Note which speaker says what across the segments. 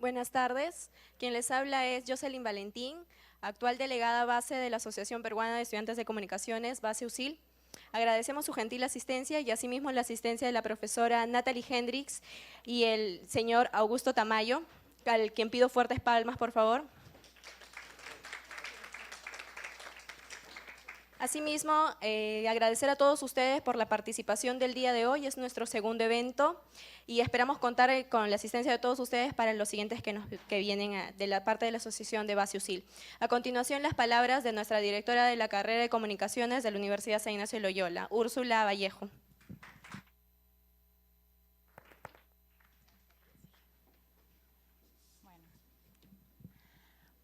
Speaker 1: Buenas tardes. Quien les habla es Jocelyn Valentín, actual delegada base de la Asociación Peruana de Estudiantes de Comunicaciones, base USIL. Agradecemos su gentil asistencia y asimismo la asistencia de la profesora Natalie Hendricks y el señor Augusto Tamayo, al quien pido fuertes palmas, por favor. Asimismo, agradecer a todos ustedes por la participación del día de hoy. Es nuestro segundo evento y esperamos contar con la asistencia de todos ustedes para los siguientes que vienen de la parte de la Asociación de Base USIL. A continuación, las palabras de nuestra directora de la carrera de Comunicaciones de la Universidad San Ignacio de Loyola, Úrsula Vallejo.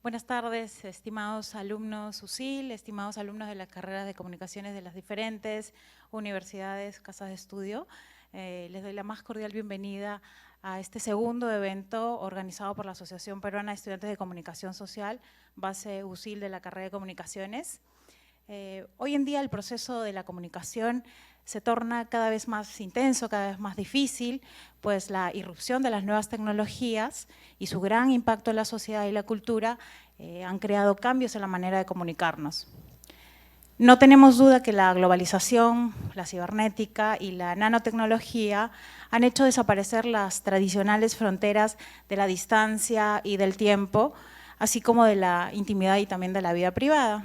Speaker 2: Buenas tardes, estimados alumnos USIL, estimados alumnos de las carreras de comunicaciones de las diferentes universidades, casas de estudio. Les doy la más cordial bienvenida a este segundo evento organizado por la Asociación Peruana de Estudiantes de Comunicación Social, base USIL de la carrera de comunicaciones. Hoy en día el proceso de la comunicación se torna cada vez más intenso, cada vez más difícil, pues la irrupción de las nuevas tecnologías y su gran impacto en la sociedad y la cultura han creado cambios en la manera de comunicarnos. No tenemos duda que la globalización, la cibernética y la nanotecnología han hecho desaparecer las tradicionales fronteras de la distancia y del tiempo, así como de la intimidad y también de la vida privada.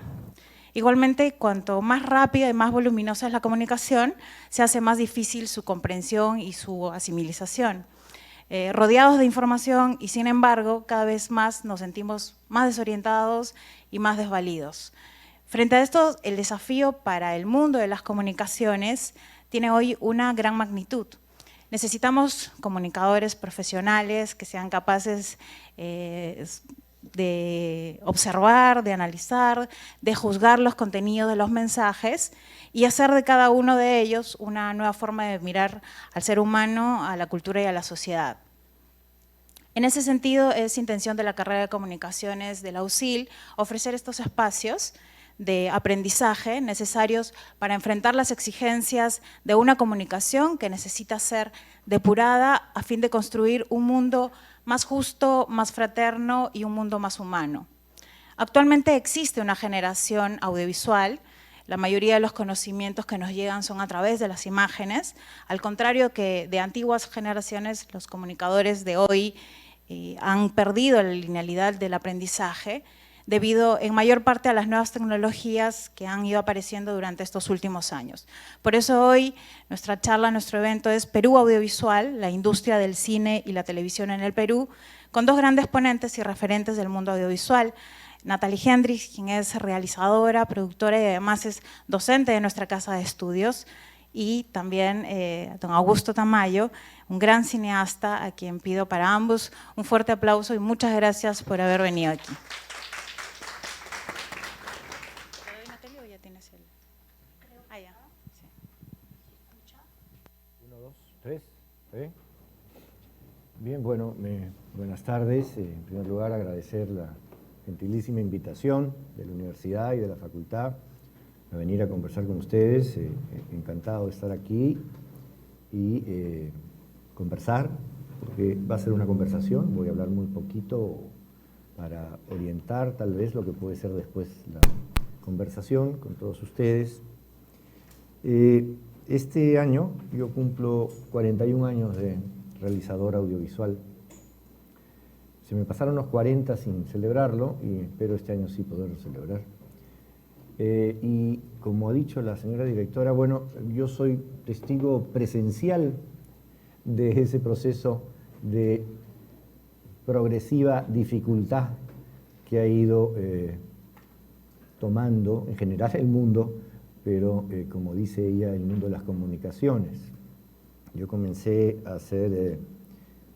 Speaker 2: Igualmente, cuanto más rápida y más voluminosa es la comunicación, se hace más difícil su comprensión y su asimilización. Rodeados de información y, sin embargo, cada vez más nos sentimos más desorientados y más desvalidos. Frente a esto, el desafío para el mundo de las comunicaciones tiene hoy una gran magnitud. Necesitamos comunicadores profesionales que sean capaces de observar, de analizar, de juzgar los contenidos de los mensajes y hacer de cada uno de ellos una nueva forma de mirar al ser humano, a la cultura y a la sociedad. En ese sentido, es intención de la carrera de comunicaciones de la USIL ofrecer estos espacios de aprendizaje necesarios para enfrentar las exigencias de una comunicación que necesita ser depurada a fin de construir un mundo más justo, más fraterno y un mundo más humano. Actualmente existe una generación audiovisual. La mayoría de los conocimientos que nos llegan son a través de las imágenes, al contrario que de antiguas generaciones, los comunicadores de hoy han perdido la linealidad del aprendizaje debido en mayor parte a las nuevas tecnologías que han ido apareciendo durante estos últimos años. Por eso hoy nuestra charla, nuestro evento es Perú Audiovisual, la industria del cine y la televisión en el Perú, con dos grandes ponentes y referentes del mundo audiovisual. Natalie Hendricks, quien es realizadora, productora y además es docente de nuestra casa de estudios, y también don Augusto Tamayo, un gran cineasta a quien pido para ambos un fuerte aplauso y muchas gracias por haber venido aquí.
Speaker 3: Bien, bueno, buenas tardes. En primer lugar, agradecer la gentilísima invitación de la universidad y de la facultad a venir a conversar con ustedes. Encantado de estar aquí y conversar, porque va a ser una conversación. Voy a hablar muy poquito para orientar tal vez lo que puede ser después la conversación con todos ustedes. Este año yo cumplo 41 años de realizador audiovisual. Se me pasaron los 40 sin celebrarlo y espero este año sí poderlo celebrar. Y como ha dicho la señora directora, bueno, yo soy testigo presencial de ese proceso de progresiva dificultad que ha ido tomando en general el mundo, pero como dice ella, el mundo de las comunicaciones. Yo comencé a hacer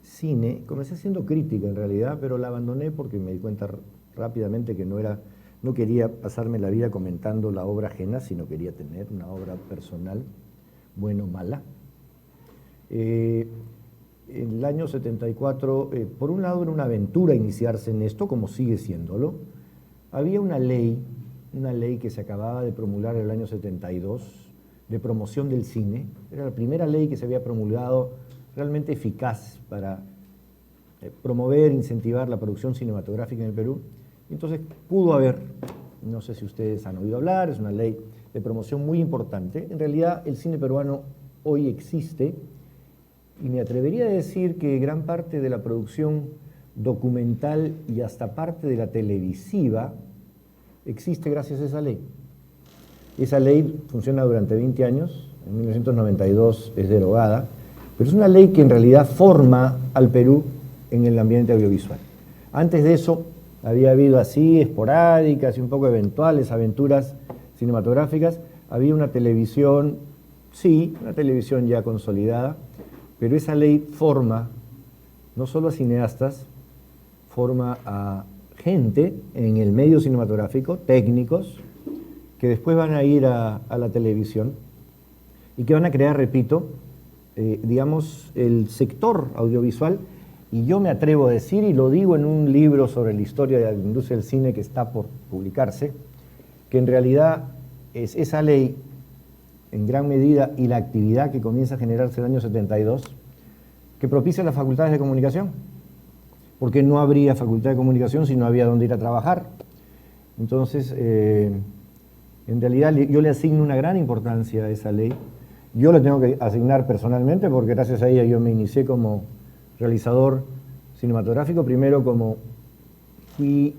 Speaker 3: cine, comencé haciendo crítica en realidad, pero la abandoné porque me di cuenta rápidamente que no quería pasarme la vida comentando la obra ajena, sino quería tener una obra personal, buena o mala. En el año 74, por un lado era una aventura iniciarse en esto, como sigue siéndolo. Había una ley que se acababa de promulgar en el año 72, de promoción del cine. Era la primera ley que se había promulgado realmente eficaz para promover, incentivar la producción cinematográfica en el Perú. Entonces pudo haber, no sé si ustedes han oído hablar, es una ley de promoción muy importante. En realidad el cine peruano hoy existe y me atrevería a decir que gran parte de la producción documental y hasta parte de la televisiva existe gracias a esa ley. Esa ley funciona durante 20 años, en 1992 es derogada, pero es una ley que en realidad forma al Perú en el ambiente audiovisual. Antes de eso había habido así esporádicas y un poco eventuales aventuras cinematográficas, había una televisión, sí, una televisión ya consolidada, pero esa ley forma no solo a cineastas, forma a gente en el medio cinematográfico, técnicos, que después van a ir a la televisión y que van a crear, repito, digamos, el sector audiovisual. Y yo me atrevo a decir, y lo digo en un libro sobre la historia de la industria del cine que está por publicarse, que en realidad es esa ley, en gran medida, y la actividad que comienza a generarse en el año 72, que propicia las facultades de comunicación, porque no habría facultad de comunicación si no había dónde ir a trabajar. Entonces, en realidad yo le asigno una gran importancia a esa ley. Yo le tengo que asignar personalmente, porque gracias a ella yo me inicié como realizador cinematográfico, primero como fui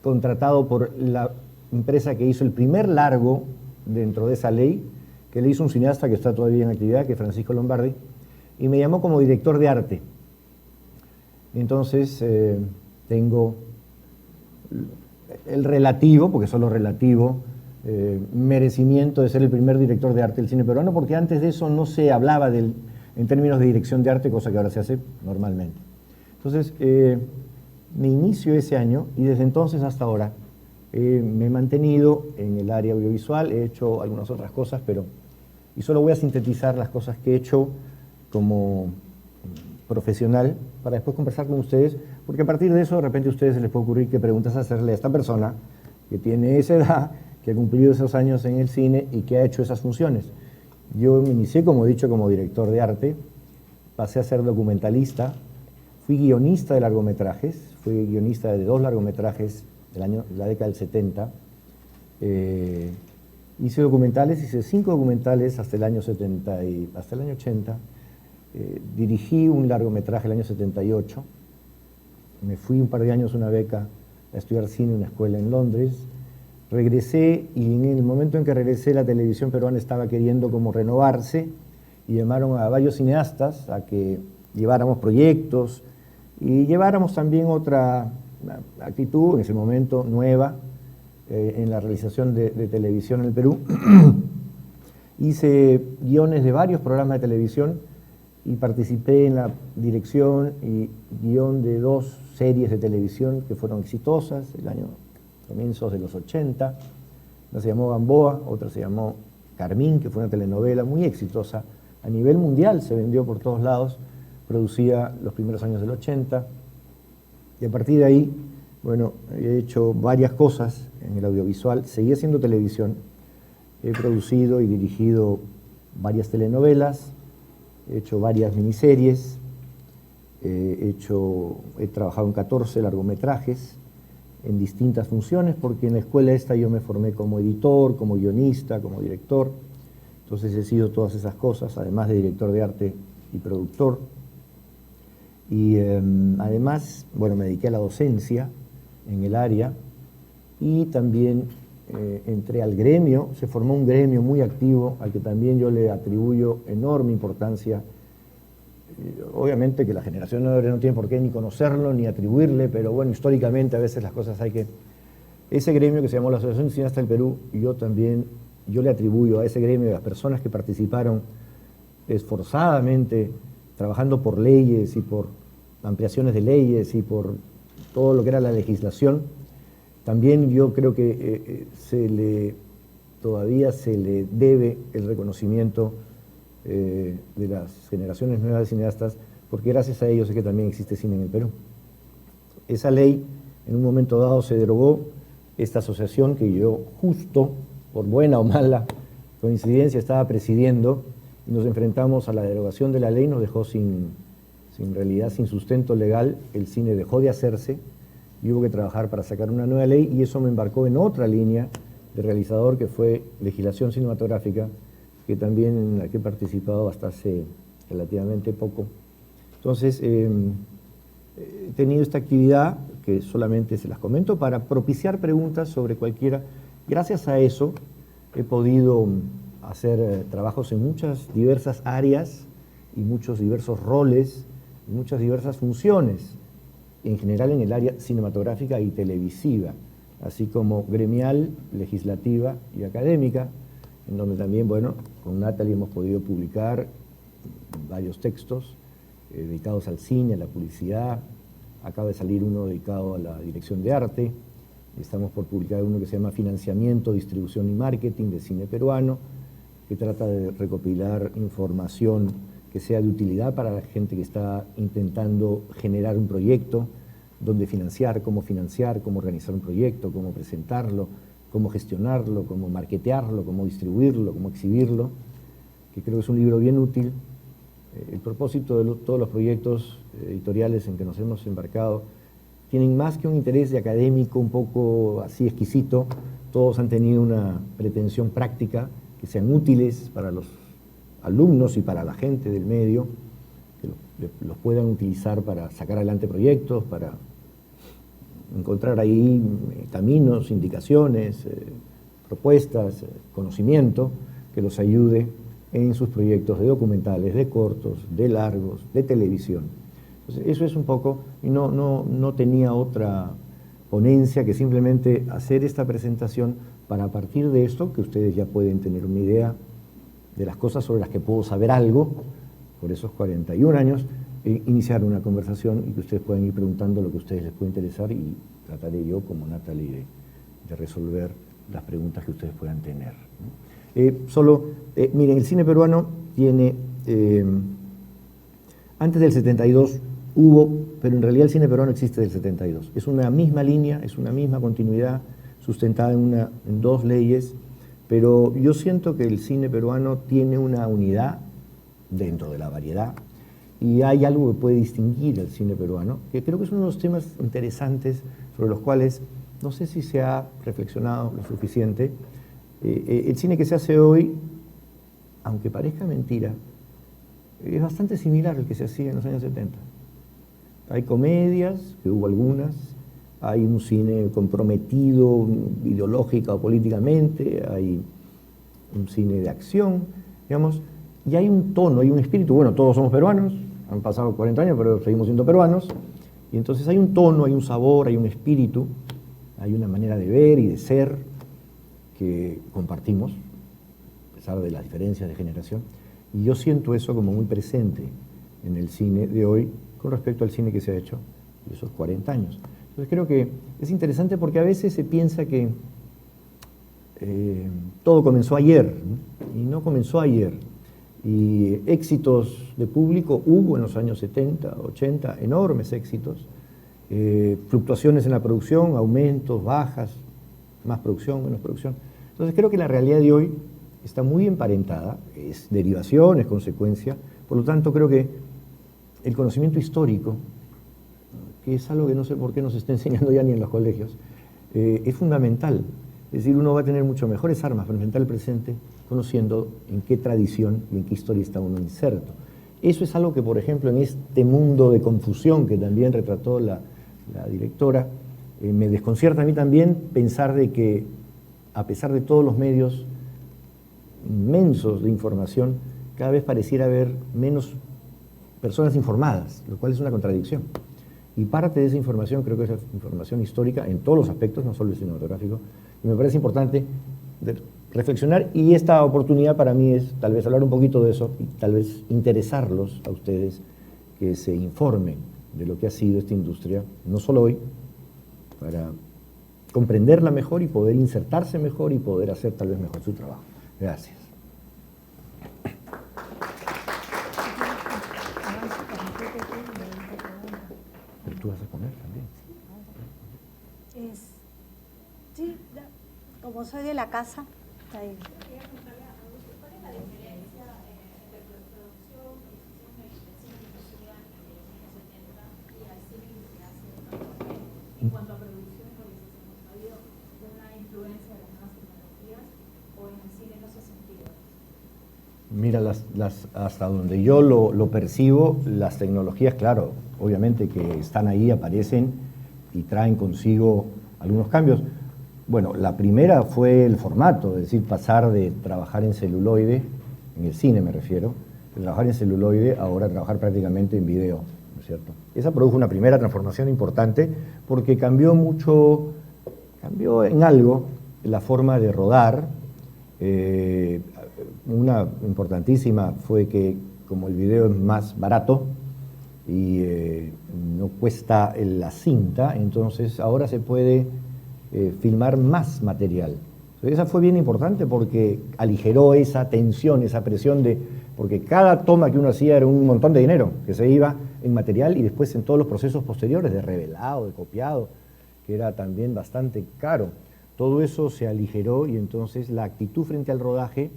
Speaker 3: contratado por la empresa que hizo el primer largo dentro de esa ley, que le hizo un cineasta que está todavía en actividad, que es Francisco Lombardi, y me llamó como director de arte. Entonces tengo el relativo, porque solo relativo, merecimiento de ser el primer director de arte del cine peruano, porque antes de eso no se hablaba en términos de dirección de arte, cosa que ahora se hace normalmente. Entonces, me inicio ese año y desde entonces hasta ahora me he mantenido en el área audiovisual, he hecho algunas otras cosas, y solo voy a sintetizar las cosas que he hecho como profesional para después conversar con ustedes, porque a partir de eso de repente a ustedes se les puede ocurrir qué preguntas hacerle a esta persona que tiene esa edad, que ha cumplido esos años en el cine y que ha hecho esas funciones. Yo me inicié, como he dicho, como director de arte, pasé a ser documentalista, fui guionista de largometrajes, fui guionista de 2 largometrajes de la década del 70, hice documentales, hice 5 documentales hasta el año 70 y hasta el año 80, dirigí un largometraje el año 78, me fui un par de años una beca a estudiar cine en una escuela en Londres, regresé y en el momento en que regresé la televisión peruana estaba queriendo como renovarse y llamaron a varios cineastas a que lleváramos proyectos y lleváramos también otra actitud en ese momento nueva en la realización de televisión en el Perú. Hice guiones de varios programas de televisión y participé en la dirección y guión de 2 series de televisión que fueron exitosas, comienzos de los 80. Una se llamó Gamboa, otra se llamó Carmín, que fue una telenovela muy exitosa. A nivel mundial se vendió por todos lados, producía los primeros años del 80. Y a partir de ahí, bueno, he hecho varias cosas en el audiovisual, seguí haciendo televisión, he producido y dirigido varias telenovelas, he hecho varias miniseries, he trabajado en 14 largometrajes en distintas funciones, porque en la escuela esta yo me formé como editor, como guionista, como director, entonces he sido todas esas cosas, además de director de arte y productor. Y además, bueno, me dediqué a la docencia en el área y también entré al gremio, se formó un gremio muy activo al que también yo le atribuyo enorme importancia. Obviamente que la generación no tiene por qué ni conocerlo ni atribuirle, pero bueno, históricamente a veces las cosas hay que... Ese gremio que se llamó la Asociación de Cineastas del Perú, yo le atribuyo a ese gremio, a las personas que participaron esforzadamente, trabajando por leyes y por ampliaciones de leyes y por todo lo que era la legislación. También yo creo que todavía se le debe el reconocimiento de las generaciones nuevas de cineastas, porque gracias a ellos es que también existe cine en el Perú. Esa ley en un momento dado se derogó, esta asociación que yo justo, por buena o mala coincidencia, estaba presidiendo, y nos enfrentamos a la derogación de la ley, nos dejó sin En realidad, sin sustento legal, el cine dejó de hacerse y hubo que trabajar para sacar una nueva ley, y eso me embarcó en otra línea de realizador, que fue legislación cinematográfica, que también en la que he participado hasta hace relativamente poco. Entonces, he tenido esta actividad, que solamente se las comento, para propiciar preguntas sobre cualquiera. Gracias a eso he podido hacer trabajos en muchas diversas áreas y muchos diversos roles y muchas diversas funciones, en general en el área cinematográfica y televisiva, así como gremial, legislativa y académica, en donde también, bueno, con Natalie hemos podido publicar varios textos dedicados al cine, a la publicidad. Acaba de salir uno dedicado a la dirección de arte. Estamos por publicar uno que se llama Financiamiento, Distribución y Marketing de Cine Peruano, que trata de recopilar información que sea de utilidad para la gente que está intentando generar un proyecto, dónde financiar, cómo organizar un proyecto, cómo presentarlo, cómo gestionarlo, cómo marketearlo, cómo distribuirlo, cómo exhibirlo, que creo que es un libro bien útil. El propósito de todos los proyectos editoriales en que nos hemos embarcado tienen más que un interés de académico un poco así exquisito. Todos han tenido una pretensión práctica, que sean útiles para los alumnos y para la gente del medio, que los puedan utilizar para sacar adelante proyectos, para encontrar ahí caminos, indicaciones, propuestas, conocimiento que los ayude en sus proyectos de documentales, de cortos, de largos, de televisión. Entonces, eso es un poco, y no tenía otra ponencia que simplemente hacer esta presentación para, a partir de esto, que ustedes ya pueden tener una idea de las cosas sobre las que puedo saber algo, por esos 41 años, iniciar una conversación y que ustedes puedan ir preguntando lo que a ustedes les puede interesar, y trataré yo, como Natalie, de resolver las preguntas que ustedes puedan tener. Miren, el cine peruano tiene, antes del 72 hubo, pero en realidad el cine peruano existe del 72. Es una misma línea, es una misma continuidad, sustentada en dos leyes, pero yo siento que el cine peruano tiene una unidad dentro de la variedad, y hay algo que puede distinguir al cine peruano, que creo que es uno de los temas interesantes sobre los cuales no sé si se ha reflexionado lo suficiente. El cine que se hace hoy, aunque parezca mentira, es bastante similar al que se hacía en los años 70. Hay comedias, que hubo algunas, hay un cine comprometido ideológica o políticamente, hay un cine de acción, digamos, y hay un tono, hay un espíritu. Bueno, todos somos peruanos, han pasado 40 años, pero seguimos siendo peruanos, y entonces hay un tono, hay un sabor, hay un espíritu, hay una manera de ver y de ser que compartimos, a pesar de las diferencias de generación, y yo siento eso como muy presente en el cine de hoy con respecto al cine que se ha hecho de esos 40 años. Entonces creo que es interesante, porque a veces se piensa que todo comenzó ayer, ¿no? Y no comenzó ayer. Y éxitos de público hubo en los años 70, 80, enormes éxitos, fluctuaciones en la producción, aumentos, bajas, más producción, menos producción. Entonces creo que la realidad de hoy está muy emparentada, es derivación, es consecuencia. Por lo tanto, creo que el conocimiento histórico, que es algo que no sé por qué no se está enseñando ya ni en los colegios, es fundamental. Es decir, uno va a tener mucho mejores armas para enfrentar el presente conociendo en qué tradición y en qué historia está uno inserto. Eso es algo que, por ejemplo, en este mundo de confusión que también retrató la directora, me desconcierta a mí también pensar de que, a pesar de todos los medios inmensos de información, cada vez pareciera haber menos personas informadas, lo cual es una contradicción. Y parte de esa información creo que es la información histórica en todos los aspectos, no solo el cinematográfico, y me parece importante reflexionar, y esta oportunidad para mí es tal vez hablar un poquito de eso y tal vez interesarlos a ustedes, que se informen de lo que ha sido esta industria, no solo hoy, para comprenderla mejor y poder insertarse mejor y poder hacer tal vez mejor su trabajo. Gracias. Pero tú vas a comer también.
Speaker 4: Sí, como soy de la casa, está ahí.
Speaker 1: ¿Cuál es la diferencia entre producción, difusión del cine y sociedad?
Speaker 3: Mira, hasta donde yo lo percibo, las tecnologías, claro, obviamente que están ahí, aparecen y traen consigo algunos cambios. Bueno, la primera fue el formato, es decir, pasar de trabajar en celuloide, en el cine me refiero, de trabajar en celuloide, ahora a trabajar prácticamente en video, ¿no es cierto? Esa produjo una primera transformación importante porque cambió en algo la forma de rodar. Una importantísima fue que como el video es más barato y no cuesta la cinta, entonces ahora se puede filmar más material. Entonces, esa fue bien importante porque aligeró esa tensión, esa presión porque cada toma que uno hacía era un montón de dinero que se iba en material y después en todos los procesos posteriores de revelado, de copiado, que era también bastante caro. Todo eso se aligeró y entonces la actitud frente al rodaje,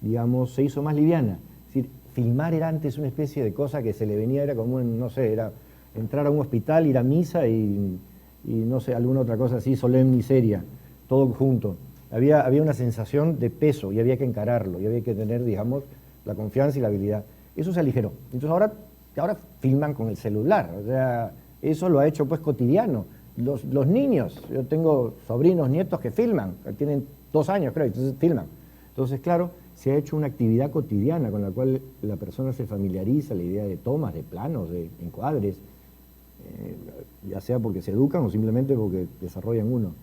Speaker 3: digamos, se hizo más liviana. Es decir, filmar era antes una especie de cosa que se le venía, era como, no sé, era entrar a un hospital, ir a misa y no sé, alguna otra cosa así, solemne y seria, todo junto. Había una sensación de peso y había que encararlo, y había que tener, digamos, la confianza y la habilidad. Eso se aligeró. Entonces ahora filman con el celular, o sea, eso lo ha hecho pues cotidiano. Los niños, yo tengo sobrinos, nietos que filman, tienen 2 años creo, entonces filman. Entonces, claro, se ha hecho una actividad cotidiana con la cual la persona se familiariza, la idea de tomas, de planos, de encuadres, ya sea porque se educan o simplemente porque desarrollan uno.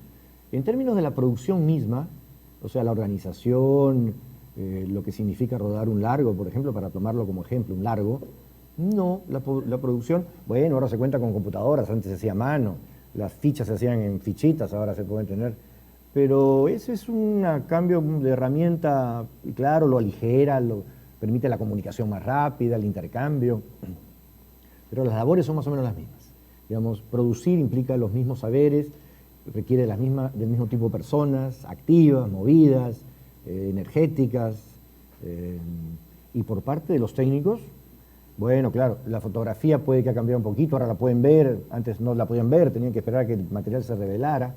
Speaker 3: En términos de la producción misma, o sea, la organización, lo que significa rodar un largo, por ejemplo, para tomarlo como ejemplo, un largo, no, la producción, bueno, ahora se cuenta con computadoras, antes se hacía a mano, las fichas se hacían en fichitas, ahora se pueden tener, pero ese es un cambio de herramienta, y claro, lo aligera, lo permite la comunicación más rápida, el intercambio, pero las labores son más o menos las mismas. Digamos, producir implica los mismos saberes, requiere del mismo tipo de personas, activas, movidas, energéticas, y por parte de los técnicos, bueno, claro, la fotografía puede que ha cambiado un poquito, ahora la pueden ver, antes no la podían ver, tenían que esperar a que el material se revelara,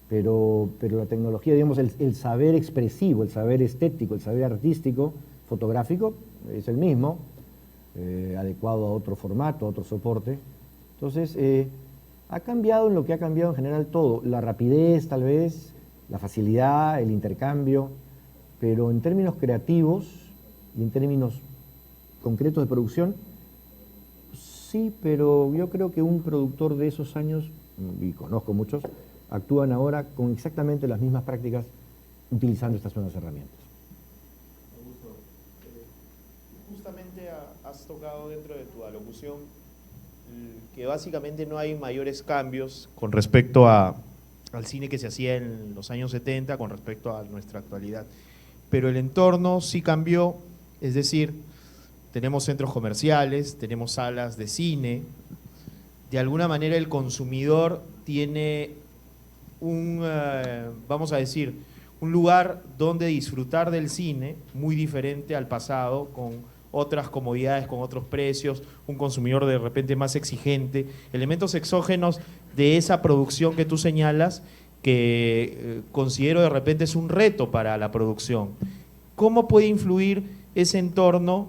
Speaker 3: pero la tecnología, digamos, el saber expresivo, el saber estético, el saber artístico, fotográfico, es el mismo, adecuado a otro formato, a otro soporte. Entonces, ha cambiado en lo que ha cambiado en general todo, la rapidez tal vez, la facilidad, el intercambio, pero en términos creativos y en términos concretos de producción, sí, pero yo creo que un productor de esos años, y conozco muchos, actúan ahora con exactamente las mismas prácticas utilizando estas nuevas herramientas.
Speaker 5: Augusto, justamente has tocado dentro de tu alocución que básicamente no hay mayores cambios con respecto al cine que se hacía en los años 70 con respecto a nuestra actualidad. Pero el entorno sí cambió, es decir, tenemos centros comerciales, tenemos salas de cine, de alguna manera el consumidor tiene vamos a decir, un lugar donde disfrutar del cine muy diferente al pasado, con otras comodidades, con otros precios, un consumidor de repente más exigente, elementos exógenos de esa producción que tú señalas que considero de repente es un reto para la producción. ¿Cómo puede influir ese entorno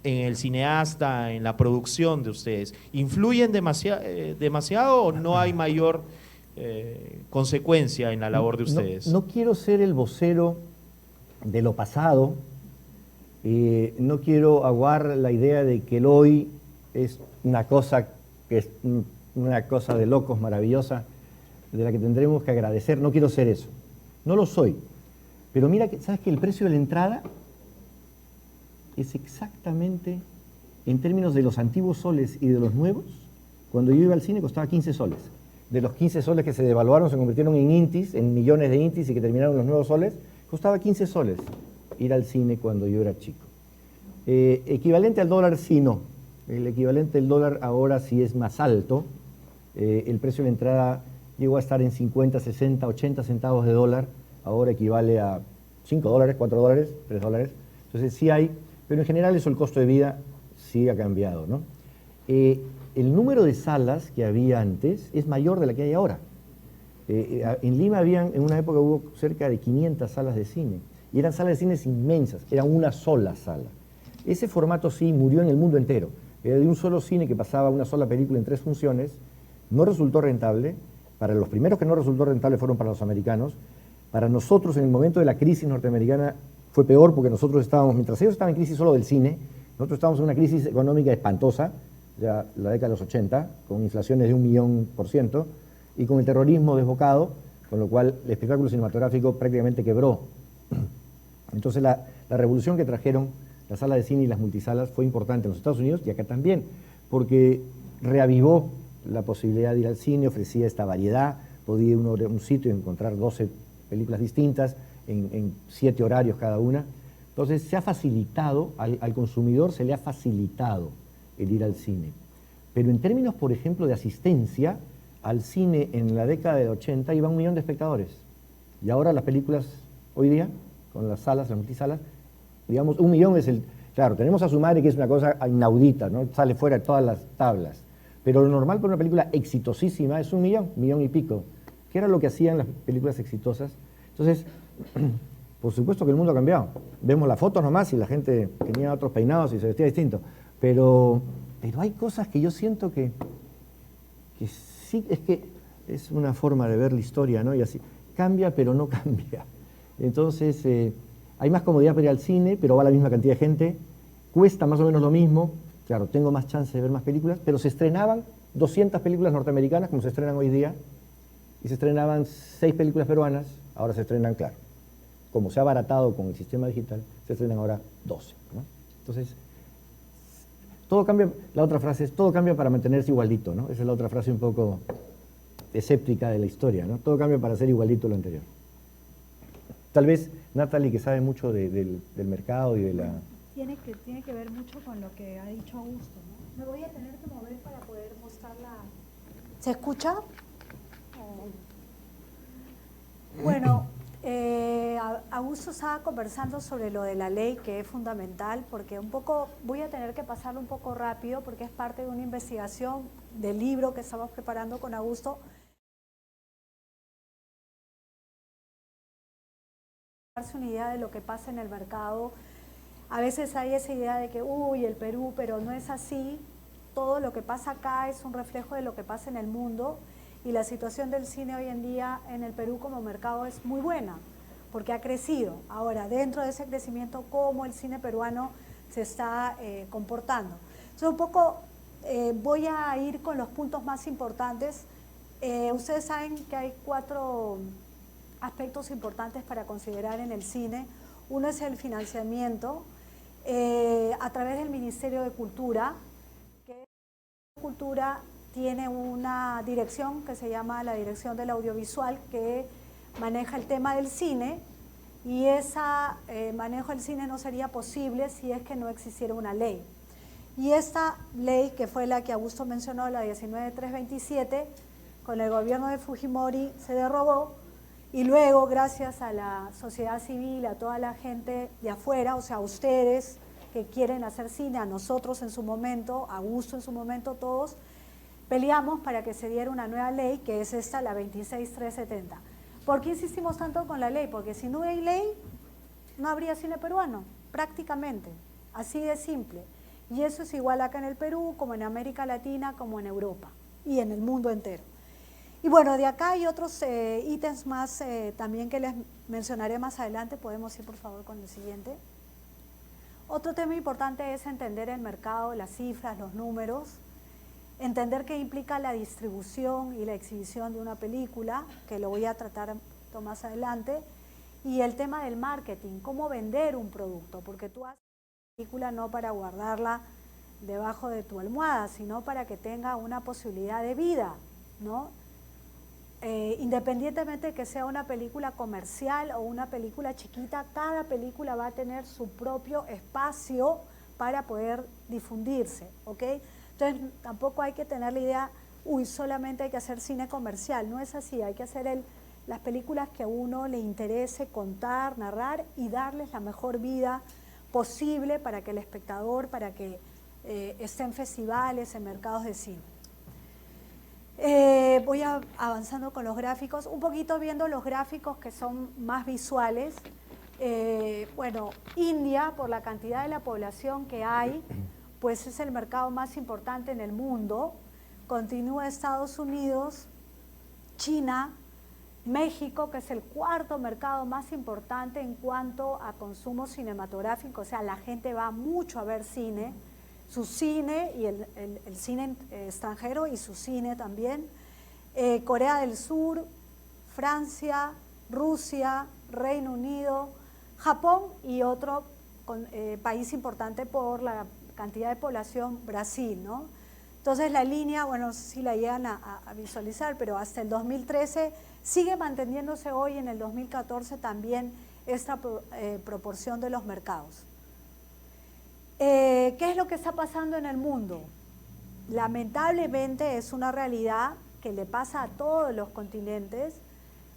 Speaker 5: en el cineasta, en la producción de ustedes? ¿Influyen demasiado o no hay mayor consecuencia en la labor de ustedes?
Speaker 3: No quiero ser el vocero de lo pasado, no quiero aguar la idea de que el hoy es una cosa de locos, maravillosa, de la que tendremos que agradecer. No quiero ser eso, no lo soy. Pero mira, ¿sabes que el precio de la entrada es exactamente, en términos de los antiguos soles y de los nuevos? Cuando yo iba al cine costaba 15 soles. De los 15 soles que se devaluaron, se convirtieron en intis, en millones de intis y que terminaron los nuevos soles, costaba 15 soles ir al cine cuando yo era chico. Equivalente al dólar, sí, no. El equivalente del dólar ahora sí es más alto. El precio de la entrada llegó a estar en 50, 60, 80 centavos de dólar. Ahora equivale a 5 dólares, 4 dólares, 3 dólares. Entonces sí hay, pero en general eso, el costo de vida sí ha cambiado, ¿no? El número de salas que había antes es mayor de la que hay ahora. En Lima en una época hubo cerca de 500 salas de cine. y eran salas de cines inmensas, era una sola sala. Ese formato sí murió en el mundo entero. Era de un solo cine que pasaba una sola película en 3 funciones, no resultó rentable. Para los primeros que no resultó rentable fueron para los americanos. Para nosotros, en el momento de la crisis norteamericana, fue peor porque nosotros estábamos, mientras ellos estaban en crisis solo del cine, nosotros estábamos en una crisis económica espantosa, ya la década de los 80, con inflaciones de 1.000.000%, y con el terrorismo desbocado, con lo cual el espectáculo cinematográfico prácticamente quebró. Entonces la revolución que trajeron la sala de cine y las multisalas fue importante en los Estados Unidos y acá también, porque reavivó la posibilidad de ir al cine, ofrecía esta variedad, podía uno ir a un sitio y encontrar 12 películas distintas en 7 horarios cada una. Entonces se ha facilitado, al consumidor se le ha facilitado el ir al cine. Pero en términos, por ejemplo, de asistencia, al cine en la década de 80 iba 1 millón de espectadores. Y ahora las películas, hoy día, con las salas, las multisalas, digamos, 1 millón es el... Claro, tenemos a Su Madre, que es una cosa inaudita, ¿no? Sale fuera de todas las tablas. Pero lo normal para una película exitosísima es 1 millón, 1 millón y pico, que era lo que hacían las películas exitosas. Entonces, por supuesto que el mundo ha cambiado. Vemos las fotos nomás y la gente tenía otros peinados y se vestía distinto. Pero hay cosas que yo siento que sí, es que es una forma de ver la historia, ¿no? Y así, cambia pero no cambia. Entonces, hay más comodidad para ir al cine, pero va la misma cantidad de gente, cuesta más o menos lo mismo, claro, tengo más chance de ver más películas, pero se estrenaban 200 películas norteamericanas, como se estrenan hoy día, y se estrenaban 6 películas peruanas, ahora se estrenan, claro, como se ha abaratado con el sistema digital, se estrenan ahora 12, ¿no? Entonces, todo cambia, la otra frase es, todo cambia para mantenerse igualito, ¿no? Esa es la otra frase un poco escéptica de la historia, ¿no? Todo cambia para ser igualito a lo anterior. Tal vez Natalie, que sabe mucho del mercado y de la...
Speaker 4: Tiene que ver mucho con lo que ha dicho Augusto, ¿no? Me voy a tener que mover para poder mostrarla. ¿Se escucha? Bueno, Augusto estaba conversando sobre lo de la ley, que es fundamental, porque un poco voy a tener que pasarlo un poco rápido, porque es parte de una investigación del libro que estamos preparando con Augusto. Darse una idea de lo que pasa en el mercado. A veces hay esa idea de que, uy, el Perú, pero no es así. Todo lo que pasa acá es un reflejo de lo que pasa en el mundo, y la situación del cine hoy en día en el Perú como mercado es muy buena, porque ha crecido. Ahora, dentro de ese crecimiento, ¿cómo el cine peruano se está comportando? Entonces, un poco voy a ir con los puntos más importantes. Ustedes saben que hay 4 aspectos importantes para considerar en el cine. Uno es el financiamiento a través del Ministerio de Cultura, que Cultura tiene una dirección que se llama la Dirección del Audiovisual, que maneja el tema del cine, y ese manejo del cine no sería posible si es que no existiera una ley. Y esta ley, que fue la que Augusto mencionó, la 19327, con el gobierno de Fujimori se derogó, y luego, gracias a la sociedad civil, a toda la gente de afuera, o sea, a ustedes que quieren hacer cine, a nosotros en su momento, a Augusto en su momento, todos, peleamos para que se diera una nueva ley, que es esta, la 26370. ¿Por qué insistimos tanto con la ley? Porque si no hay ley, no habría cine peruano, prácticamente, así de simple. Y eso es igual acá en el Perú, como en América Latina, como en Europa y en el mundo entero. Y bueno, de acá hay otros ítems más también que les mencionaré más adelante. Podemos ir por favor con el siguiente. Otro tema importante es entender el mercado, las cifras, los números, entender qué implica la distribución y la exhibición de una película, que lo voy a tratar más adelante, y el tema del marketing, cómo vender un producto, porque tú haces una película no para guardarla debajo de tu almohada, sino para que tenga una posibilidad de vida, ¿no? Independientemente de que sea una película comercial o una película chiquita, cada película va a tener su propio espacio para poder difundirse, ¿ok? Entonces tampoco hay que tener la idea, uy, solamente hay que hacer cine comercial, no es así, hay que hacer las películas que a uno le interese contar, narrar y darles la mejor vida posible para que el espectador, para que esté en festivales, en mercados de cine. Voy avanzando con los gráficos, un poquito viendo los gráficos que son más visuales. Bueno, India, por la cantidad de la población que hay, pues es el mercado más importante en el mundo. Continúa Estados Unidos, China, México, que es el cuarto mercado más importante en cuanto a consumo cinematográfico, o sea, la gente va mucho a ver cine, su cine y el cine extranjero y su cine también. Corea del Sur, Francia, Rusia, Reino Unido, Japón y otro país importante por la cantidad de población, Brasil, ¿no? Entonces la línea, bueno, no sé si la llegan a visualizar, pero hasta el 2013 sigue manteniéndose hoy en el 2014 también esta proporción de los mercados. ¿Qué es lo que está pasando en el mundo? Lamentablemente es una realidad que le pasa a todos los continentes,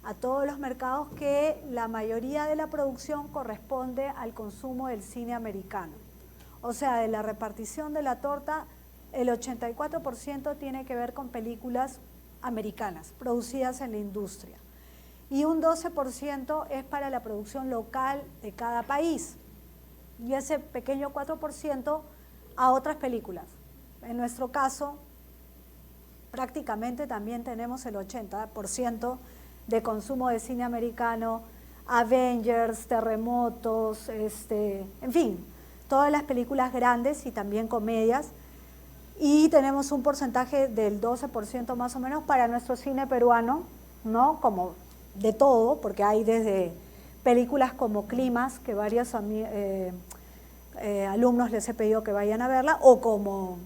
Speaker 4: a todos los mercados, que la mayoría de la producción corresponde al consumo del cine americano. O sea, de la repartición de la torta, el 84% tiene que ver con películas americanas, producidas en la industria. Y un 12% es para la producción local de cada país. Y ese pequeño 4% a otras películas. En nuestro caso, prácticamente también tenemos el 80% de consumo de cine americano, Avengers, terremotos, en fin, todas las películas grandes y también comedias. Y tenemos un porcentaje del 12% más o menos para nuestro cine peruano, ¿no? Como de todo, porque hay desde películas como Climas, que varios alumnos les he pedido que vayan a verla, o como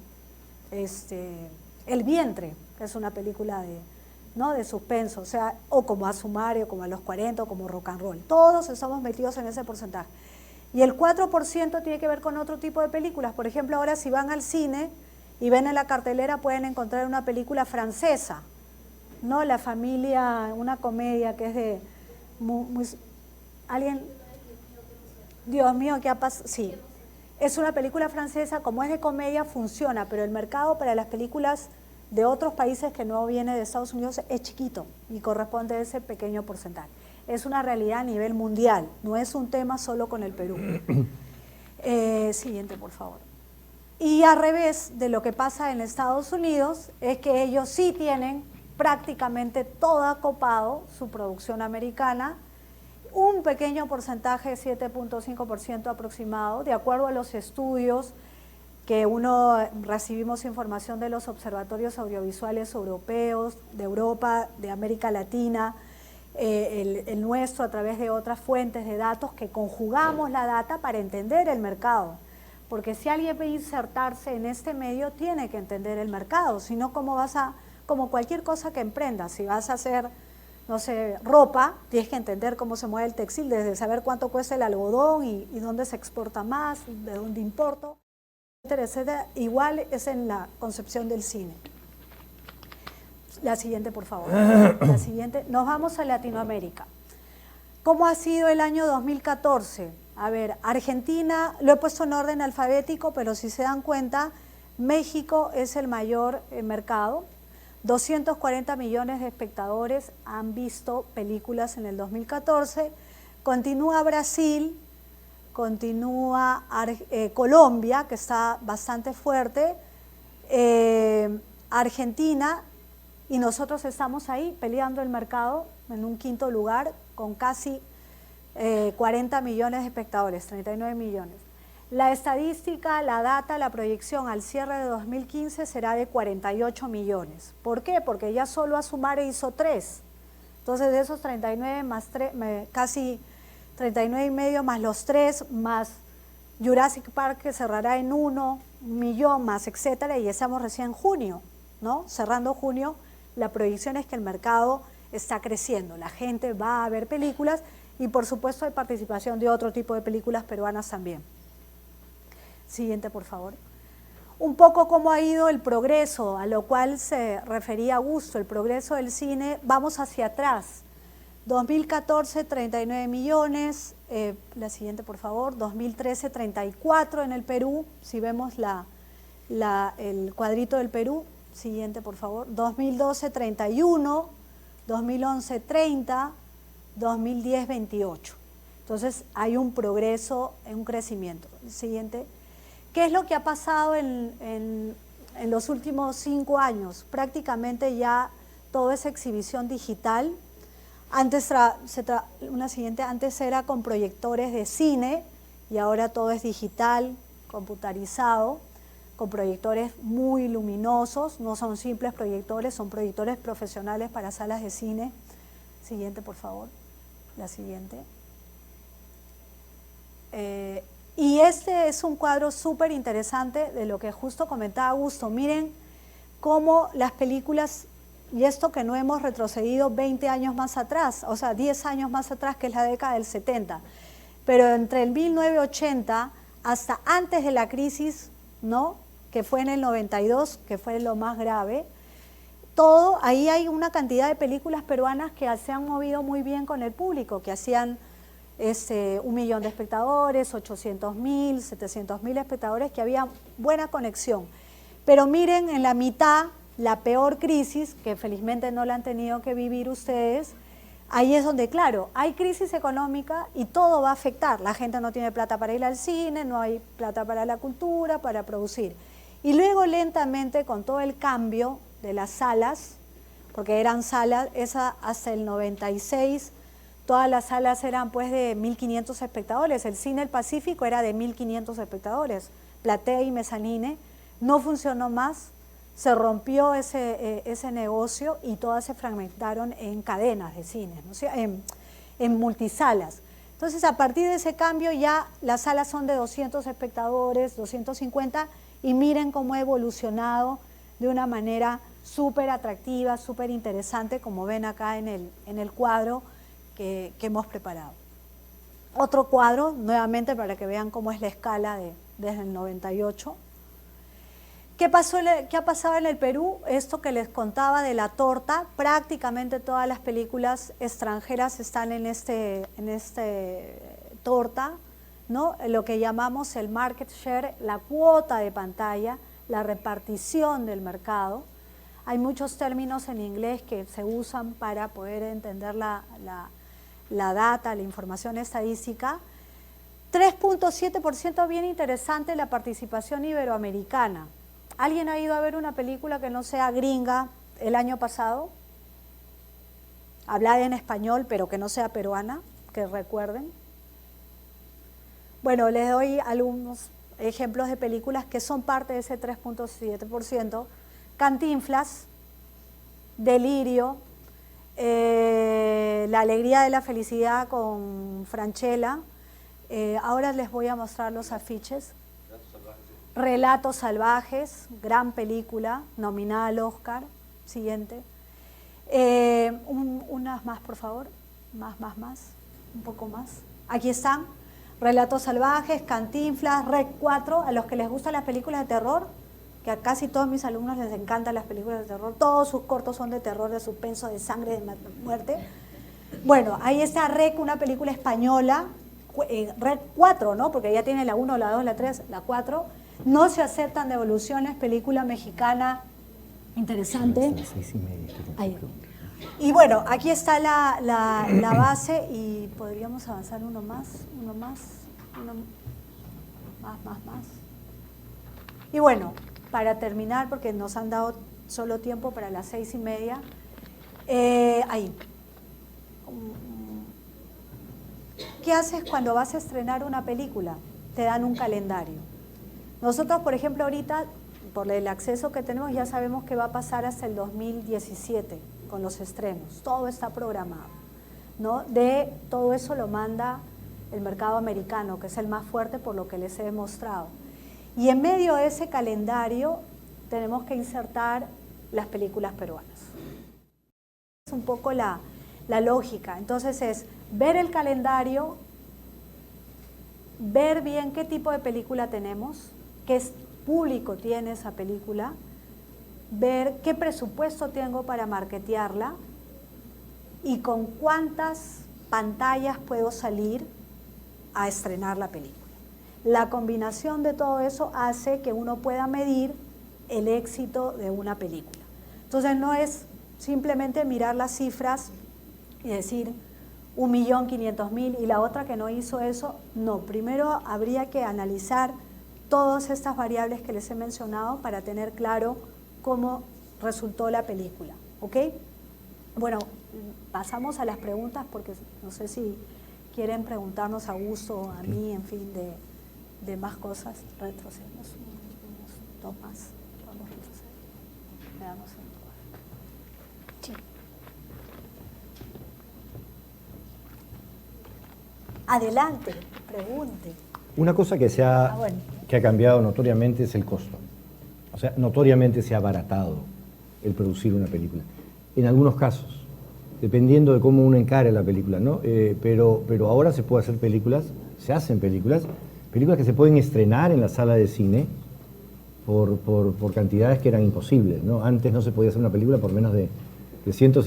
Speaker 4: El vientre, que es una película de suspenso, o sea, o como A Sumario, como A los 40, o como Rock and Roll. Todos estamos metidos en ese porcentaje. Y el 4% tiene que ver con otro tipo de películas. Por ejemplo, ahora si van al cine y ven en la cartelera, pueden encontrar una película francesa, ¿no? La familia, una comedia que es de... ¿Alguien? Dios mío, ¿qué ha pasado? Sí, es una película francesa, como es de comedia funciona, pero el mercado para las películas de otros países que no viene de Estados Unidos es chiquito y corresponde a ese pequeño porcentaje. Es una realidad a nivel mundial, no es un tema solo con el Perú. Siguiente, por favor. Y al revés de lo que pasa en Estados Unidos, es que ellos sí tienen prácticamente todo acopado su producción americana, un pequeño porcentaje, 7.5% aproximado, de acuerdo a los estudios que recibimos información de los observatorios audiovisuales europeos, de Europa, de América Latina, el nuestro a través de otras fuentes de datos que conjugamos la data para entender el mercado. Porque si alguien va a insertarse en este medio, tiene que entender el mercado, si no, como cualquier cosa que emprendas, si vas a hacer, no sé, ropa, tienes que entender cómo se mueve el textil, desde saber cuánto cuesta el algodón y dónde se exporta más, de dónde importo, etcétera, etcétera. Igual es en la concepción del cine. La siguiente, por favor. La siguiente. Nos vamos a Latinoamérica. ¿Cómo ha sido el año 2014? A ver, Argentina, lo he puesto en orden alfabético, pero si se dan cuenta, México es el mayor mercado. 240 millones de espectadores han visto películas en el 2014. Continúa Brasil, continúa Colombia, que está bastante fuerte, Argentina, y nosotros estamos ahí peleando el mercado en un quinto lugar con casi 40 millones de espectadores, 39 millones. La estadística, la data, la proyección al cierre de 2015 será de 48 millones. ¿Por qué? Porque ya solo Asumare hizo 3. Entonces de esos 39 más 3, casi 39 y medio más los 3, más Jurassic Park que cerrará en 1 millón más, etcétera, y estamos recién en junio, ¿no? Cerrando junio, la proyección es que el mercado está creciendo, la gente va a ver películas y por supuesto hay participación de otro tipo de películas peruanas también. Siguiente, por favor. Un poco cómo ha ido el progreso, a lo cual se refería Augusto, el progreso del cine. Vamos hacia atrás. 2014, 39 millones. La siguiente, por favor. 2013, 34 en el Perú. Si vemos el cuadrito del Perú. Siguiente, por favor. 2012, 31. 2011, 30. 2010, 28. Entonces hay un progreso, un crecimiento. El siguiente. ¿Qué es lo que ha pasado en los últimos 5 años? Prácticamente ya todo es exhibición digital. Antes antes era con proyectores de cine y ahora todo es digital, computarizado, con proyectores muy luminosos, no son simples proyectores, son proyectores profesionales para salas de cine. Siguiente, por favor. La siguiente. Y este es un cuadro súper interesante de lo que justo comentaba Augusto. Miren cómo las películas, y esto que no hemos retrocedido 20 años más atrás, o sea, 10 años más atrás, que es la década del 70, pero entre el 1980 hasta antes de la crisis, ¿no?, que fue en el 92, que fue lo más grave, ahí hay una cantidad de películas peruanas que se han movido muy bien con el público, que hacían 1 millón de espectadores, 800.000, 700.000 espectadores, que había buena conexión. Pero miren, en la mitad, la peor crisis, que felizmente no la han tenido que vivir ustedes, ahí es donde, claro, hay crisis económica y todo va a afectar. La gente no tiene plata para ir al cine, no hay plata para la cultura, para producir. Y luego lentamente, con todo el cambio de las salas, porque eran salas, hasta el 96, todas las salas eran pues de 1.500 espectadores. El Cine El Pacífico era de 1.500 espectadores. Platea y mezanine. No funcionó más, se rompió ese negocio y todas se fragmentaron en cadenas de cine, ¿no? O sea, en multisalas. Entonces, a partir de ese cambio ya las salas son de 200 espectadores, 250, y miren cómo ha evolucionado de una manera súper atractiva, súper interesante, como ven acá en el cuadro que hemos preparado. Otro cuadro, nuevamente para que vean cómo es la escala desde el 98. ¿Qué ha pasado en el Perú? Esto que les contaba de la torta, prácticamente todas las películas extranjeras están en este torta, ¿no? Lo que llamamos el market share, la cuota de pantalla, la repartición del mercado. Hay muchos términos en inglés que se usan para poder entender la data, la información estadística. 3.7%, bien interesante la participación iberoamericana. ¿Alguien ha ido a ver una película que no sea gringa el año pasado? Hablada en español, pero que no sea peruana, que recuerden. Bueno, les doy algunos ejemplos de películas que son parte de ese 3.7%. Cantinflas, Delirio, La alegría de la felicidad con Francella. Ahora les voy a mostrar los afiches. Relatos salvajes, gran película, nominada al Oscar. Siguiente. Unas más, por favor. Más, un poco más. Aquí están. Relatos salvajes, Cantinflas, Rec 4, a los que les gustan las películas de terror, que a casi todos mis alumnos les encantan las películas de terror, todos sus cortos son de terror, de suspenso, de sangre, de muerte. Bueno, ahí está Rec, una película española, Rec 4, ¿no? Porque ya tiene la 1, la 2, la 3, la 4. No se aceptan devoluciones, película mexicana interesante. Ahí. Y bueno, aquí está la base y podríamos avanzar uno más. Y bueno, para terminar, porque nos han dado solo tiempo para las 6:30, ahí. ¿Qué haces cuando vas a estrenar una película? Te dan un calendario. Nosotros, por ejemplo, ahorita, por el acceso que tenemos, ya sabemos que va a pasar hasta el 2017 con los estrenos. Todo está programado, ¿no? Todo eso lo manda el mercado americano, que es el más fuerte por lo que les he demostrado. Y en medio de ese calendario tenemos que insertar las películas peruanas. Es un poco la lógica. Entonces es ver el calendario, ver bien qué tipo de película tenemos, qué público tiene esa película, ver qué presupuesto tengo para marketearla y con cuántas pantallas puedo salir a estrenar la película. La combinación de todo eso hace que uno pueda medir el éxito de una película. Entonces no es simplemente mirar las cifras y decir, 1.500.000 y la otra que no hizo eso. No, primero habría que analizar todas estas variables que les he mencionado para tener claro cómo resultó la película, ¿ok? Bueno, pasamos a las preguntas porque no sé si quieren preguntarnos a Augusto, a mí, en fin, de más cosas. Retrocedemos unos dos más. Vamos a retroceder. Veamos en... Sí. Adelante, pregunte.
Speaker 3: Una cosa que
Speaker 4: Bueno.
Speaker 3: que ha cambiado notoriamente es el costo. O sea, notoriamente se ha abaratado el producir una película. En algunos casos, dependiendo de cómo uno encare la película, ¿no? Pero ahora se puede hacer películas, se hacen películas que se pueden estrenar en la sala de cine por cantidades que eran imposibles, ¿no? Antes no se podía hacer una película por menos de $150.000,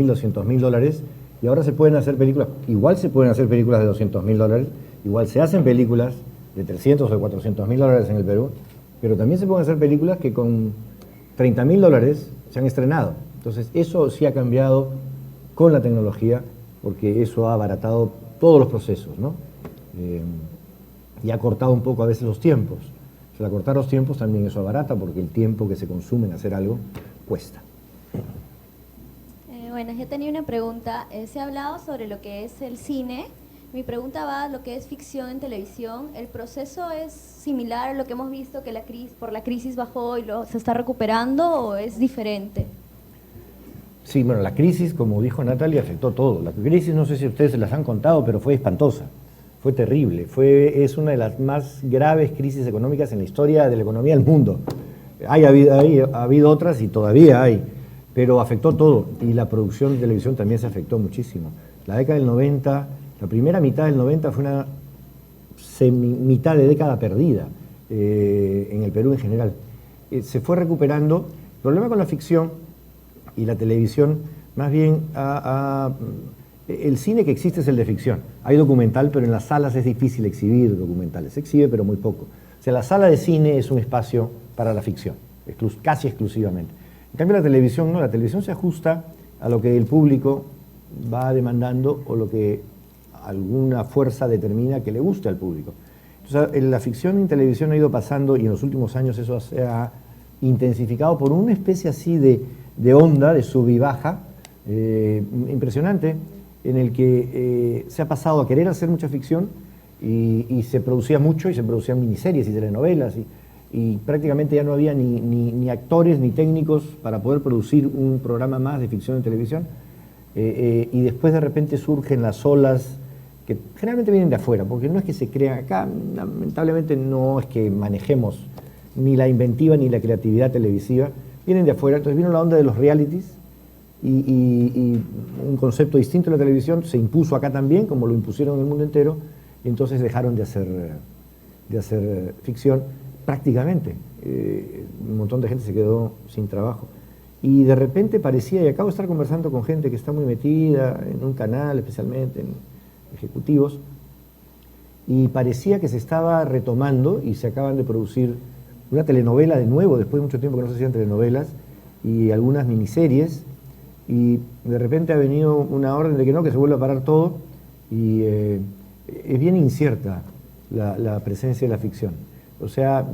Speaker 3: $200.000, y ahora se pueden hacer películas, igual se pueden hacer películas de $200.000, igual se hacen películas de $300 o de $400.000 en el Perú, pero también se pueden hacer películas que con $30.000 se han estrenado. Entonces eso sí ha cambiado con la tecnología, porque eso ha abaratado todos los procesos, ¿no? Y ha cortado un poco a veces los tiempos. Al acortar los tiempos también eso abarata, porque el tiempo que se consume en hacer algo cuesta.
Speaker 6: Bueno, yo tenía una pregunta. Se ha hablado sobre lo que es el cine. Mi pregunta va a lo que es ficción en televisión. ¿El proceso es similar a lo que hemos visto, que por la crisis bajó y se está recuperando, o es diferente?
Speaker 3: Sí, bueno, la crisis, como dijo Natalia, afectó todo. La crisis, no sé si ustedes se las han contado, pero fue espantosa, fue terrible. Es una de las más graves crisis económicas en la historia de la economía del mundo. Ha habido otras y todavía hay, pero afectó todo. Y la producción de televisión también se afectó muchísimo. La década del 90, la primera mitad del 90 fue una mitad de década perdida en el Perú en general. Se fue recuperando. El problema con la ficción y la televisión, más bien, el cine que existe es el de ficción. Hay documental, pero en las salas es difícil exhibir documentales. Se exhibe, pero muy poco. O sea, la sala de cine es un espacio para la ficción, casi exclusivamente. En cambio, la televisión no. La televisión se ajusta a lo que el público va demandando o lo que alguna fuerza determina que le guste al público. Entonces, la ficción en televisión ha ido pasando, y en los últimos años eso se ha intensificado por una especie así de onda, de sub y baja, impresionante, en el que se ha pasado a querer hacer mucha ficción y se producía mucho, y se producían miniseries y telenovelas, y prácticamente ya no había ni actores ni técnicos para poder producir un programa más de ficción en televisión, y después de repente surgen las olas que generalmente vienen de afuera, porque no es que se crean acá, lamentablemente no es que manejemos ni la inventiva ni la creatividad televisiva, vienen de afuera. Entonces vino la onda de los realities y un concepto distinto de la televisión se impuso acá también, como lo impusieron en el mundo entero, y entonces dejaron de hacer ficción prácticamente. Un montón de gente se quedó sin trabajo. Y de repente parecía, y acabo de estar conversando con gente que está muy metida en un canal, especialmente en ejecutivos, y parecía que se estaba retomando y se acaban de producir una telenovela de nuevo, después de mucho tiempo que no se hacían telenovelas, y algunas miniseries, y de repente ha venido una orden de que no, que se vuelva a parar todo, y es bien incierta la presencia de la ficción. O sea,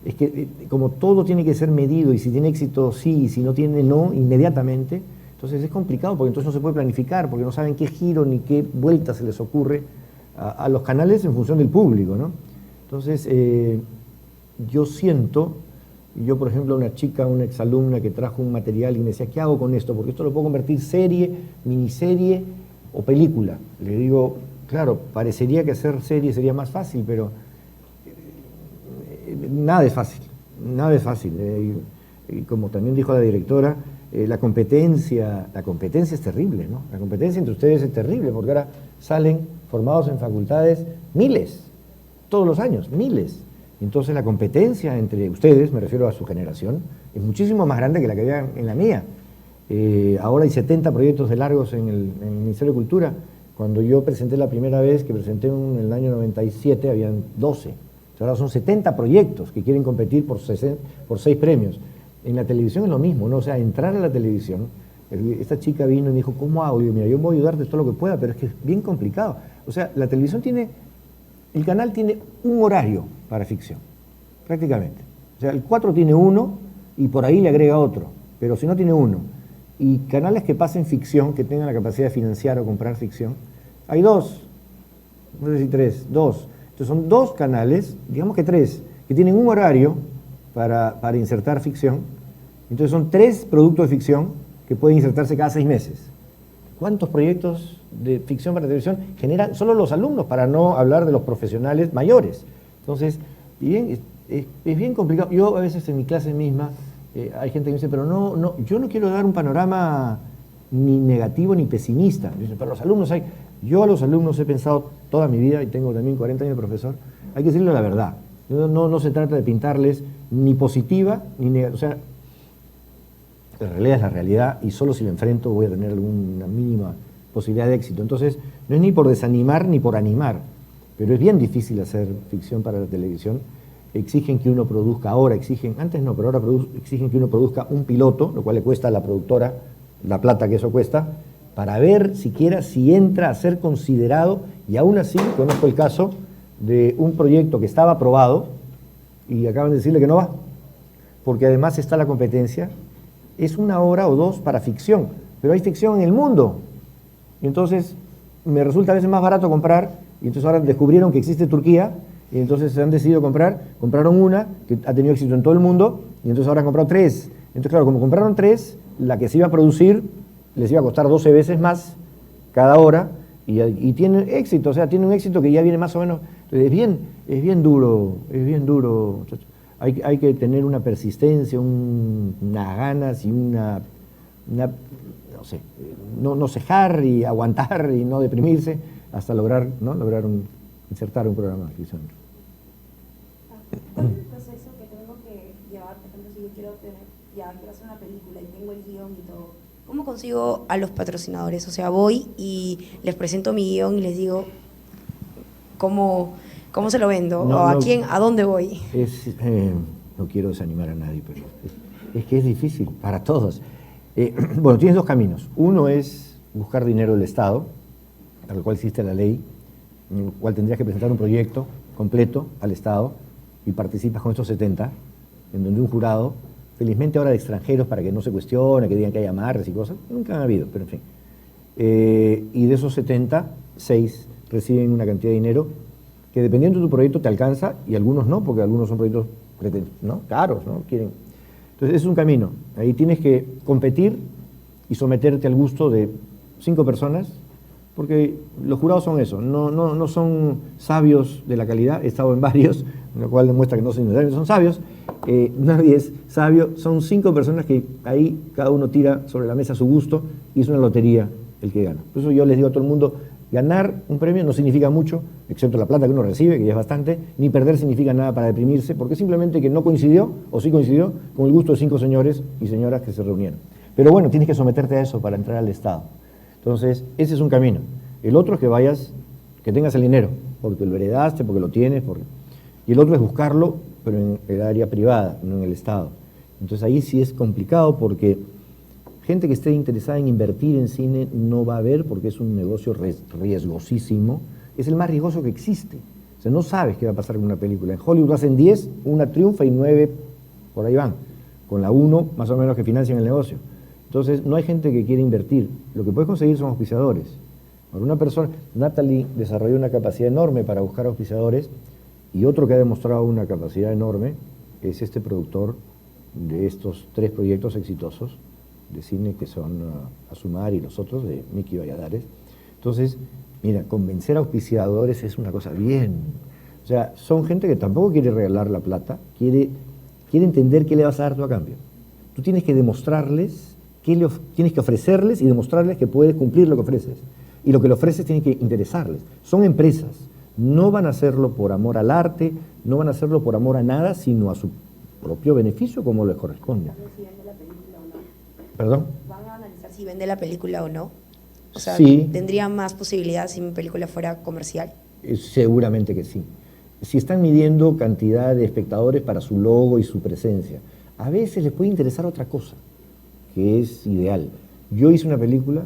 Speaker 3: es que como todo tiene que ser medido, y si tiene éxito sí, y si no tiene no, inmediatamente, entonces es complicado, porque entonces no se puede planificar, porque no saben qué giro ni qué vuelta se les ocurre a los canales en función del público, ¿no? Entonces, yo siento, yo por ejemplo, una chica, una exalumna que trajo un material y me decía, ¿qué hago con esto? Porque esto lo puedo convertir serie, miniserie o película. Le digo, claro, parecería que hacer serie sería más fácil, pero nada es fácil, nada es fácil. Y como también dijo la directora, la competencia es terrible, ¿no? La competencia entre ustedes es terrible, porque ahora salen formados en facultades miles, todos los años, miles. Entonces la competencia entre ustedes, me refiero a su generación, es muchísimo más grande que la que había en la mía. Ahora hay 70 proyectos de largos en el Ministerio de Cultura. Cuando yo presenté la primera vez, que presenté en el año 97, habían 12. Ahora son 70 proyectos que quieren competir por 6 premios. En la televisión es lo mismo, ¿no? O sea, entrar a la televisión Esta chica vino y me dijo, ¿cómo hago? Y yo, mira, yo voy a ayudarte todo lo que pueda, pero es que es bien complicado. O sea, la televisión tiene, el canal tiene un horario para ficción, prácticamente. O sea, el 4 tiene uno y por ahí le agrega otro, pero si no tiene uno. Y canales que pasen ficción, que tengan la capacidad de financiar o comprar ficción, hay dos, no sé si tres, dos. Entonces son dos canales, digamos que tres, que tienen un horario para insertar ficción. Entonces son 3 productos de ficción que pueden insertarse cada 6 meses. ¿Cuántos proyectos de ficción para televisión generan solo los alumnos, para no hablar de los profesionales mayores? Entonces, bien, es bien complicado. Yo a veces en mi clase misma hay gente que me dice, pero no, yo no quiero dar un panorama ni negativo ni pesimista. Dicen, pero los alumnos hay... Yo a los alumnos he pensado toda mi vida, y tengo también 40 años de profesor, hay que decirles la verdad. No se trata de pintarles ni positiva ni negativa. O sea, la realidad es la realidad y solo si lo enfrento voy a tener alguna mínima posibilidad de éxito. Entonces, no es ni por desanimar ni por animar, pero es bien difícil hacer ficción para la televisión. Exigen que uno produzca ahora, antes no, pero ahora exigen que uno produzca un piloto, lo cual le cuesta a la productora la plata que eso cuesta, para ver siquiera si entra a ser considerado, y aún así conozco el caso de un proyecto que estaba aprobado y acaban de decirle que no va, porque además está la competencia. Es 1 hora o 2 para ficción, pero hay ficción en el mundo. Y entonces me resulta a veces más barato comprar, y entonces ahora descubrieron que existe Turquía, y entonces se han decidido compraron una que ha tenido éxito en todo el mundo, y entonces ahora han comprado 3. Entonces claro, como compraron 3, la que se iba a producir les iba a costar 12 veces más cada hora, y tiene éxito, o sea, tiene un éxito que ya viene más o menos. Entonces es bien duro, muchachos. Hay que tener una persistencia, unas ganas y no sé, no cejar y aguantar y no deprimirse hasta lograr insertar un programa de ficción.
Speaker 7: ¿Cuál es el proceso que tengo que llevar? Por ejemplo, si yo quiero hacer una película y tengo el guión y todo, ¿cómo consigo a los patrocinadores? O sea, voy y les presento mi guión y les digo cómo se lo vendo, o a dónde voy.
Speaker 3: No quiero desanimar a nadie, pero es que es difícil para todos. Bueno, tienes 2 caminos. Uno es buscar dinero del Estado, para el cual existe la ley, en el cual tendrías que presentar un proyecto completo al Estado y participas con estos 70, en donde un jurado, felizmente ahora de extranjeros para que no se cuestione, que digan que hay amarres y cosas, nunca han habido, pero en fin. Y de esos 70, 6 reciben una cantidad de dinero que dependiendo de tu proyecto te alcanza y algunos no, porque algunos son proyectos caros, ¿no? Entonces es un camino. Ahí tienes que competir y someterte al gusto de 5 personas, porque los jurados son eso, no son sabios de la calidad, he estado en varios, lo cual demuestra que no son sabios, nadie es sabio, son 5 personas que ahí cada uno tira sobre la mesa a su gusto y es una lotería el que gana. Por eso yo les digo a todo el mundo, ganar un premio no significa mucho, excepto la plata que uno recibe, que ya es bastante, ni perder significa nada para deprimirse, porque simplemente que no coincidió, o sí coincidió, con el gusto de 5 señores y señoras que se reunieron. Pero bueno, tienes que someterte a eso para entrar al Estado. Entonces, ese es un camino. El otro es que tengas el dinero, porque lo heredaste, porque lo tienes, y el otro es buscarlo, pero en el área privada, no en el Estado. Entonces ahí sí es complicado porque gente que esté interesada en invertir en cine no va a ver porque es un negocio riesgosísimo, es el más riesgoso que existe. O sea, no sabes qué va a pasar con una película. En Hollywood hacen 10, una triunfa y 9 por ahí van, con la 1 más o menos que financian el negocio. Entonces no hay gente que quiere invertir, lo que puedes conseguir son auspiciadores. Por una persona, Natalie desarrolló una capacidad enorme para buscar auspiciadores y otro que ha demostrado una capacidad enorme es este productor de estos 3 proyectos exitosos de cine que son Azumar y los otros de Miki Valladares. Entonces, mira, convencer a auspiciadores es una cosa bien. O sea, son gente que tampoco quiere regalar la plata, quiere entender qué le vas a dar tú a cambio. Tú tienes que demostrarles, tienes que ofrecerles y demostrarles que puedes cumplir lo que ofreces. Y lo que le ofreces tiene que interesarles. Son empresas, no van a hacerlo por amor al arte, no van a hacerlo por amor a nada, sino a su propio beneficio como les corresponde.
Speaker 7: Si vende la película o no.
Speaker 3: ¿Perdón?
Speaker 7: ¿Van a analizar si vende la película o no? O sea,
Speaker 3: sí.
Speaker 7: ¿tendría más posibilidad si mi película fuera comercial?
Speaker 3: Seguramente que sí. Si están midiendo cantidad de espectadores para su logo y su presencia, a veces les puede interesar otra cosa, que es ideal. Yo hice una película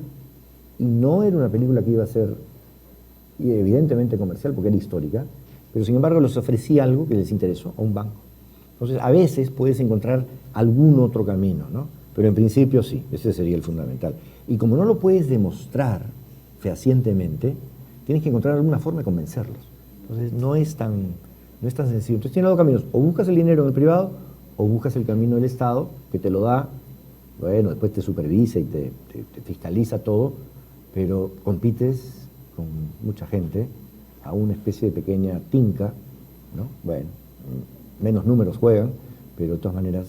Speaker 3: y no era una película que iba a ser evidentemente comercial porque era histórica, pero sin embargo les ofrecí algo que les interesó a un banco. Entonces, a veces puedes encontrar algún otro camino, ¿no? Pero en principio sí, ese sería el fundamental. Y como no lo puedes demostrar fehacientemente, tienes que encontrar alguna forma de convencerlos. Entonces, no es tan sencillo. Entonces, tienes dos caminos. O buscas el dinero en el privado, o buscas el camino del Estado, que te lo da, bueno, después te supervisa y te fiscaliza todo, pero compites con mucha gente a una especie de pequeña tinca, ¿no? Bueno, menos números juegan, pero de todas maneras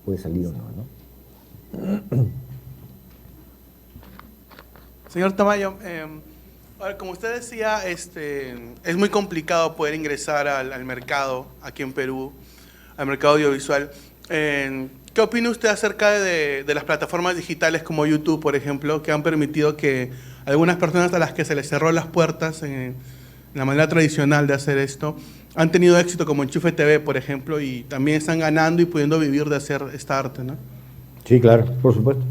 Speaker 3: puede salir o no, ¿no?
Speaker 8: Señor Tamayo, ahora, como usted decía, es muy complicado poder ingresar al mercado aquí en Perú, al mercado audiovisual. ¿Qué opina usted acerca de las plataformas digitales como YouTube, por ejemplo, que han permitido que algunas personas a las que se les cerró las puertas en la manera tradicional de hacer esto, han tenido éxito como Enchufe TV, por ejemplo, y también están ganando y pudiendo vivir de hacer esta arte, ¿no?
Speaker 3: Sí, claro, por supuesto.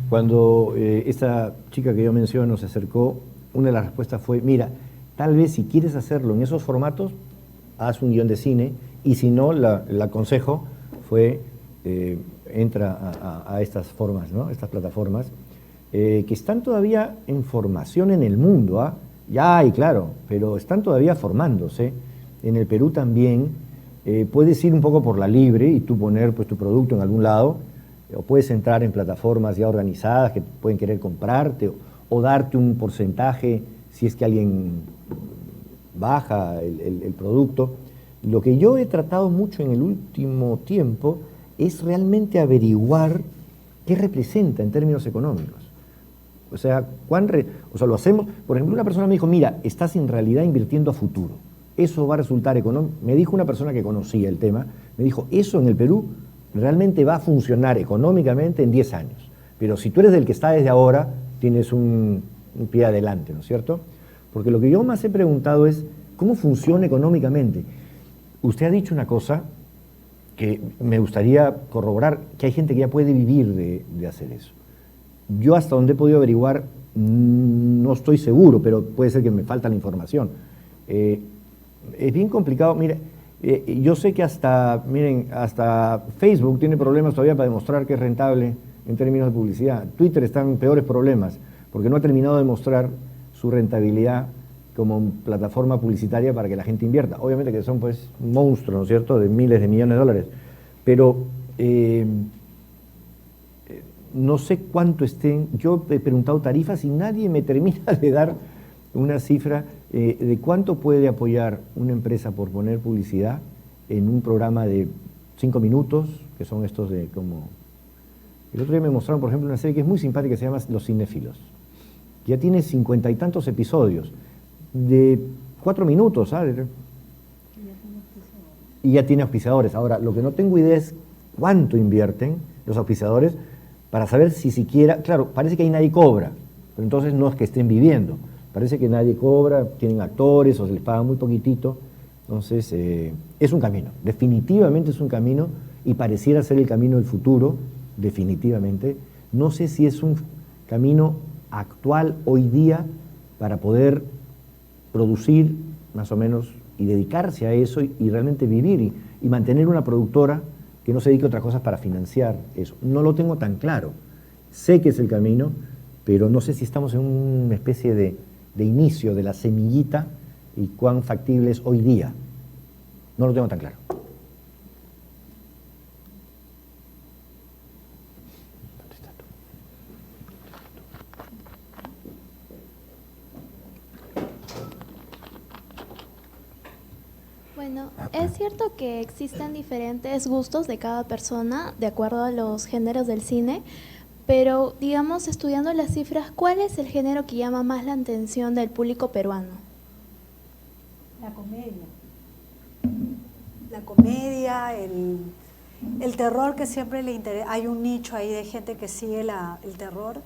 Speaker 3: Cuando esta chica que yo menciono se acercó, una de las respuestas fue, mira, tal vez si quieres hacerlo en esos formatos, haz un guión de cine, y si no, el consejo fue, entra a estas formas, ¿no? Estas plataformas, que están todavía en formación en el mundo, ¿ah? Ya hay, claro, pero están todavía formándose. En el Perú también puedes ir un poco por la libre y tú poner pues, tu producto en algún lado, o puedes entrar en plataformas ya organizadas que pueden querer comprarte o darte un porcentaje si es que alguien baja el producto. Lo que yo he tratado mucho en el último tiempo es realmente averiguar qué representa en términos económicos. O sea, lo hacemos, por ejemplo, una persona me dijo, mira, estás en realidad invirtiendo a futuro. Eso va a resultar económico. Me dijo una persona que conocía el tema, me dijo, eso en el Perú realmente va a funcionar económicamente en 10 años. Pero si tú eres del que está desde ahora, tienes un pie adelante, ¿no es cierto? Porque lo que yo más he preguntado es, ¿cómo funciona económicamente? Usted ha dicho una cosa que me gustaría corroborar, que hay gente que ya puede vivir de hacer eso. Yo hasta donde he podido averiguar, no estoy seguro, pero puede ser que me falta la información. Es bien complicado. Mire, yo sé que hasta Facebook tiene problemas todavía para demostrar que es rentable en términos de publicidad. Twitter está en peores problemas, porque no ha terminado de mostrar su rentabilidad como plataforma publicitaria para que la gente invierta. Obviamente que son pues monstruos, ¿no es cierto?, de miles de millones de dólares. Pero no sé cuánto estén. Yo he preguntado tarifas y nadie me termina de dar una cifra de cuánto puede apoyar una empresa por poner publicidad en un programa de 5 minutos, que son estos de como... El otro día me mostraron, por ejemplo, una serie que es muy simpática que se llama Los Cinéfilos. Ya tiene 50 y tantos episodios de 4 minutos, ¿sabes? Y ya tiene auspiciadores. Ahora, lo que no tengo idea es cuánto invierten los auspiciadores para saber si siquiera... Claro, parece que ahí nadie cobra, pero entonces no es que estén viviendo. Parece que nadie cobra, tienen actores o se les paga muy poquitito. Entonces, es un camino, definitivamente es un camino y pareciera ser el camino del futuro, definitivamente. No sé si es un camino actual hoy día para poder producir más o menos y dedicarse a eso y realmente vivir y mantener una productora que no se dedique a otras cosas para financiar eso. No lo tengo tan claro. Sé que es el camino, pero no sé si estamos en una especie de inicio de la semillita y cuán factible es hoy día. No lo tengo tan claro.
Speaker 9: Bueno, es cierto que existen diferentes gustos de cada persona de acuerdo a los géneros del cine, pero digamos, estudiando las cifras, ¿cuál es el género que llama más la atención del público peruano?
Speaker 4: La comedia. La comedia, el terror que siempre le interesa. Hay un nicho ahí de gente que sigue el terror.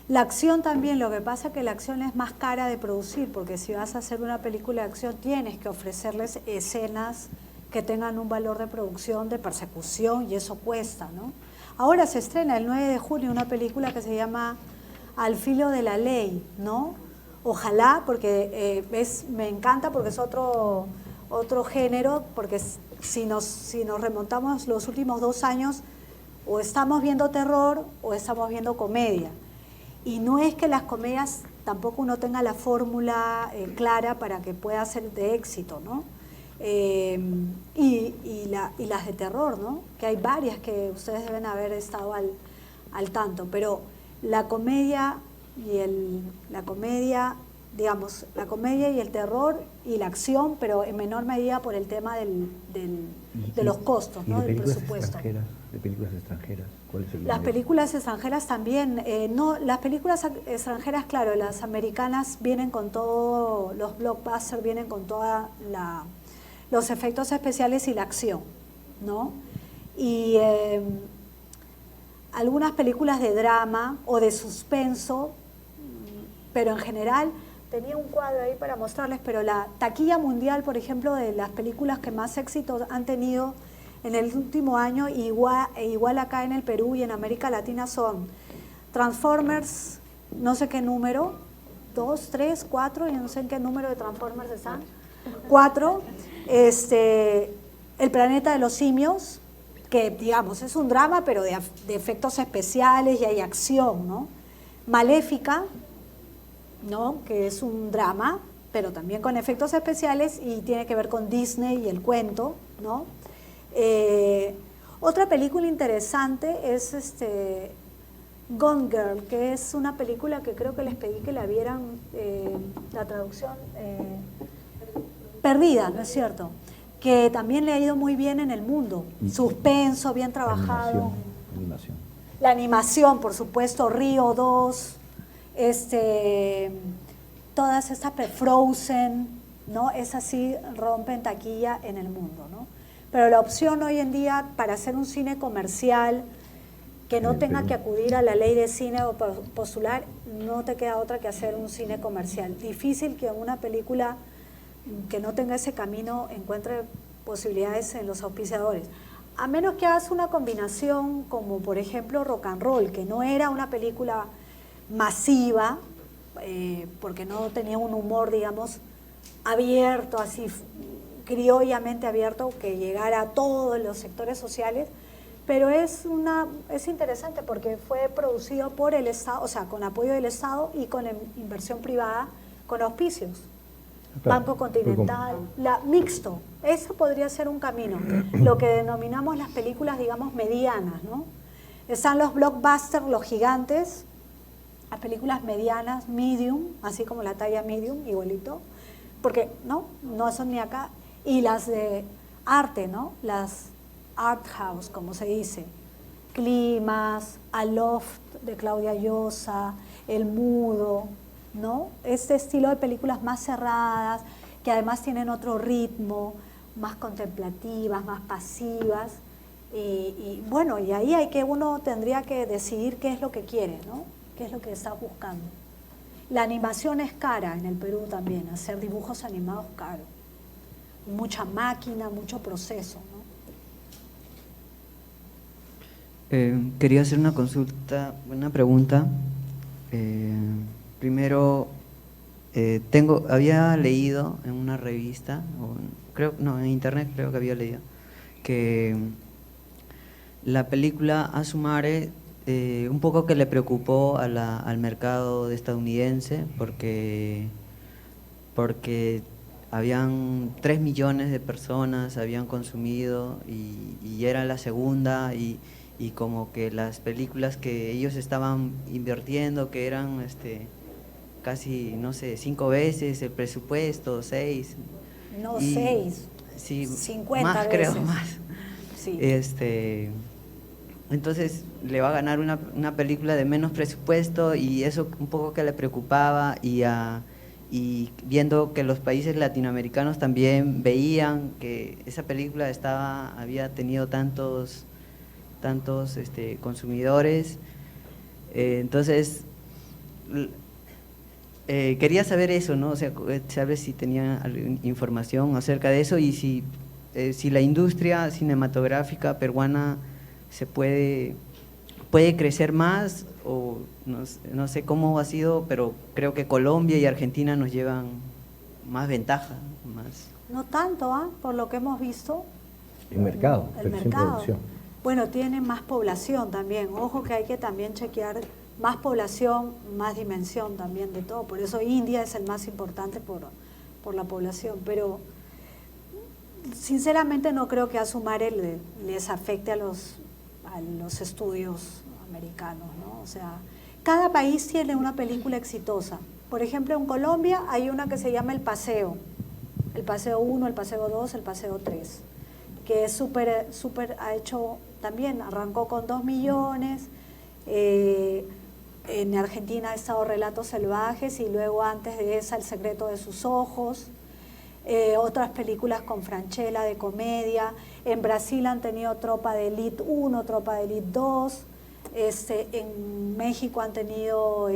Speaker 4: La acción también, lo que pasa es que la acción es más cara de producir, porque si vas a hacer una película de acción tienes que ofrecerles escenas que tengan un valor de producción, de persecución, y eso cuesta, ¿no? Ahora se estrena el 9 de junio una película que se llama Al filo de la ley, ¿no? Ojalá, porque me encanta porque es otro género, porque si nos remontamos los últimos 2 años, o estamos viendo terror o estamos viendo comedia. Y no es que las comedias tampoco uno tenga la fórmula clara para que pueda ser de éxito, ¿no? Y las de terror, ¿no? Que hay varias que ustedes deben haber estado al tanto, pero la comedia la comedia y el terror y la acción, pero en menor medida por el tema de los costos, ¿no? Del presupuesto.
Speaker 3: ¿De películas extranjeras? ¿Cuál es el
Speaker 4: Las
Speaker 3: nivel?
Speaker 4: películas extranjeras también, las películas extranjeras, claro, las americanas vienen con todo, los blockbusters vienen con toda los efectos especiales y la acción, ¿no? Y algunas películas de drama o de suspenso, pero en general, tenía un cuadro ahí para mostrarles, pero la taquilla mundial, por ejemplo, de las películas que más éxito han tenido en el último año, igual acá en el Perú y en América Latina, son Transformers, no sé qué número, 2, 3, 4, yo no sé en qué número de Transformers están, 4, El planeta de los simios, que digamos es un drama, pero de efectos especiales y hay acción, ¿no? Maléfica, ¿no? Que es un drama, pero también con efectos especiales y tiene que ver con Disney y el cuento, ¿no? Otra película interesante es Gone Girl, que es una película que creo que les pedí que la vieran, la traducción Perdida, ¿no es cierto? Que también le ha ido muy bien en el mundo, suspenso, bien trabajado.
Speaker 3: Animación.
Speaker 4: La animación, por supuesto, Río 2, todas estas Frozen, ¿no? Es así, rompen taquilla en el mundo, ¿no? Pero la opción hoy en día para hacer un cine comercial que no tenga que acudir a la ley de cine o postular, no te queda otra que hacer un cine comercial. Difícil que una película que no tenga ese camino encuentre posibilidades en los auspiciadores. A menos que hagas una combinación como por ejemplo Rock and Roll, que no era una película masiva, porque no tenía un humor, digamos, abierto, así criollamente abierto, que llegara a todos los sectores sociales, pero es interesante porque fue producido por el Estado, o sea, con apoyo del Estado y con inversión privada, con auspicios.
Speaker 3: Claro,
Speaker 4: Banco Continental, mixto, eso podría ser un camino, lo que denominamos las películas, digamos, medianas, ¿no? Están los blockbusters, los gigantes, las películas medianas, medium, así como la talla medium, igualito, porque no son ni acá, y las de arte, ¿no? Las art house, como se dice, Climas, Aloft de Claudia Llosa, El Mudo, ¿no? Este estilo de películas más cerradas, que además tienen otro ritmo, más contemplativas, más pasivas, y bueno, y ahí uno tendría que decidir qué es lo que quiere, ¿no? Qué es lo que está buscando. La animación es cara en el Perú también, hacer dibujos animados caro. Mucha máquina, mucho proceso, ¿no?
Speaker 10: Quería hacer una pregunta. Primero, había leído en una revista, en internet creo que había leído, que la película Asumare un poco que le preocupó al mercado estadounidense porque habían 3 millones de personas habían consumido y era la segunda y como que las películas que ellos estaban invirtiendo, que eran casi, no sé, 5 veces el presupuesto, 6.
Speaker 4: No, 6,
Speaker 10: sí,
Speaker 4: 50
Speaker 10: más,
Speaker 4: veces.
Speaker 10: creo, más.
Speaker 4: Sí.
Speaker 10: Entonces le va a ganar una película de menos presupuesto y eso un poco que le preocupaba y viendo que los países latinoamericanos también veían que esa película había tenido tantos consumidores, entonces quería saber eso, ¿no? O sea, saber si tenía alguna información acerca de eso y si la industria cinematográfica peruana se puede puede crecer más, o no sé cómo ha sido, pero creo que Colombia y Argentina nos llevan más ventaja, más.
Speaker 4: No tanto, por lo que hemos visto.
Speaker 3: El mercado,
Speaker 4: El
Speaker 3: sin
Speaker 4: mercado.
Speaker 3: producción.
Speaker 4: Bueno, tiene más población también. Ojo que hay que también chequear más población, más dimensión también de todo. Por eso India es el más importante por la población. Pero sinceramente no creo que a Asumare les afecte a los estudios americanos, ¿no? O sea, cada país tiene una película exitosa. Por ejemplo, en Colombia hay una que se llama El Paseo 1, El Paseo 2, El Paseo 3, que es súper, ha hecho también, arrancó con 2 millones, en Argentina ha estado Relatos Salvajes y luego antes de esa El Secreto de sus Ojos, otras películas con Francella de comedia. En Brasil han tenido Tropa de Elite 1, Tropa de Elite 2, en México han tenido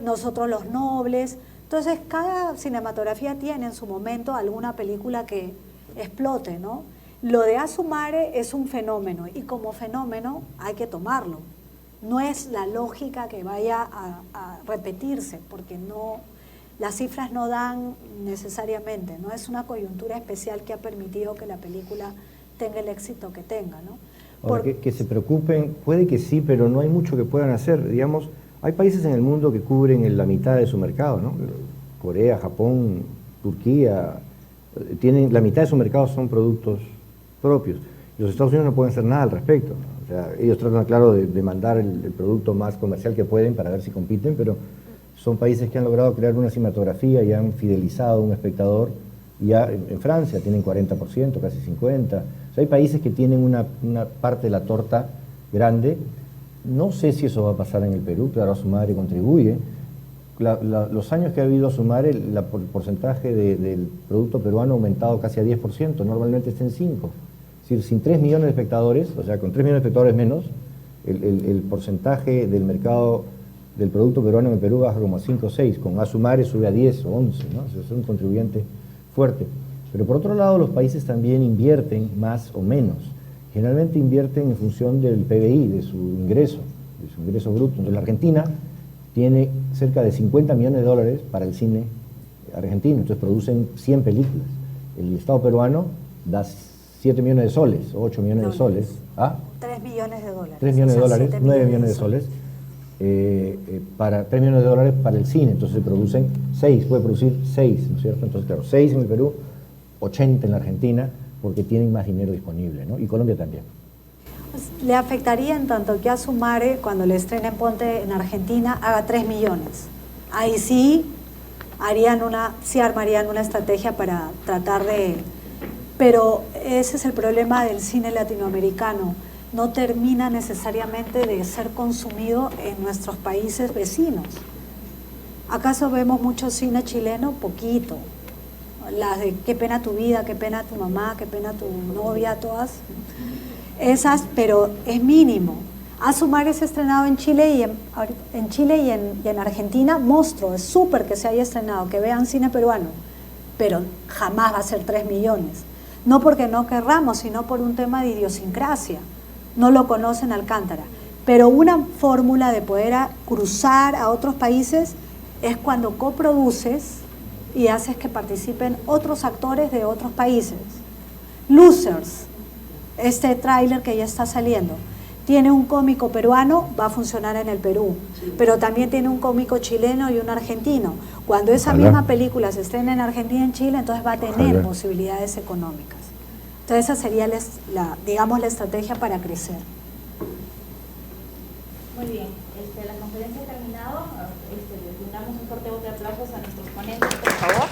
Speaker 4: Nosotros los Nobles. Entonces cada cinematografía tiene en su momento alguna película que explote, ¿no? Lo de Asumare es un fenómeno y como fenómeno hay que tomarlo. No es la lógica que vaya a repetirse, porque las cifras no dan necesariamente, no es una coyuntura especial que ha permitido que la película tenga el éxito que tenga, ¿no?
Speaker 3: Ahora, que se preocupen, puede que sí, pero no hay mucho que puedan hacer. Digamos, hay países en el mundo que cubren la mitad de su mercado, ¿no? Corea, Japón, Turquía, la mitad de su mercado son productos propios. Los Estados Unidos no pueden hacer nada al respecto, ¿no? O sea, ellos tratan, claro, de mandar el producto más comercial que pueden para ver si compiten, pero son países que han logrado crear una cinematografía y han fidelizado a un espectador. Ya en Francia tienen 40%, casi 50%. O sea, hay países que tienen una parte de la torta grande. No sé si eso va a pasar en el Perú, claro, Asumare contribuye. Los años que ha habido Asumare, el porcentaje del producto peruano ha aumentado casi a 10%, normalmente está en 5%. Es decir, sin 3 millones de espectadores, o sea, con 3 millones de espectadores menos, el porcentaje del mercado del producto peruano en el Perú baja como a 5 o 6, con Asumare sube a 10 o 11, ¿no? O sea, es un contribuyente fuerte. Pero por otro lado, los países también invierten más o menos. Generalmente invierten en función del PBI, de su ingreso bruto. Entonces la Argentina tiene cerca de 50 millones de dólares para el cine argentino, entonces producen 100 películas. El Estado peruano da 7 millones de soles, 8 millones de soles.
Speaker 4: 3 millones de dólares.
Speaker 3: 3 millones de dólares, 9 millones de soles. 3 millones de dólares para el cine, entonces se producen 6, puede producir 6, ¿no es cierto? Entonces, claro, 6 en el Perú, 80 en la Argentina, porque tienen más dinero disponible, ¿no? Y Colombia también.
Speaker 4: Pues, le afectaría en tanto que Asumare, cuando le estrenen Ponte en Argentina, haga 3 millones. Ahí sí armarían una estrategia para tratar de... Pero ese es el problema del cine latinoamericano. No termina necesariamente de ser consumido en nuestros países vecinos. ¿Acaso vemos mucho cine chileno? Poquito. Las de Qué pena tu vida, qué pena tu mamá, qué pena tu novia, todas esas, pero es mínimo. Asumare es estrenado en Chile y en Argentina. Monstruo, es súper que se haya estrenado, que vean cine peruano, pero jamás va a ser 3 millones. No porque no querramos, sino por un tema de idiosincrasia. No lo conocen Alcántara. Pero una fórmula de poder cruzar a otros países es cuando coproduces y haces que participen otros actores de otros países. Losers, este tráiler que ya está saliendo, tiene un cómico peruano, va a funcionar en el Perú, pero también tiene un cómico chileno y un argentino. Cuando esa misma película se estrena en Argentina y en Chile, entonces va a tener posibilidades económicas. Entonces esa sería digamos, la estrategia para crecer.
Speaker 11: Muy bien, la conferencia ha terminado. Les brindamos un fuerte voto de aplausos a nuestros ponentes, por favor.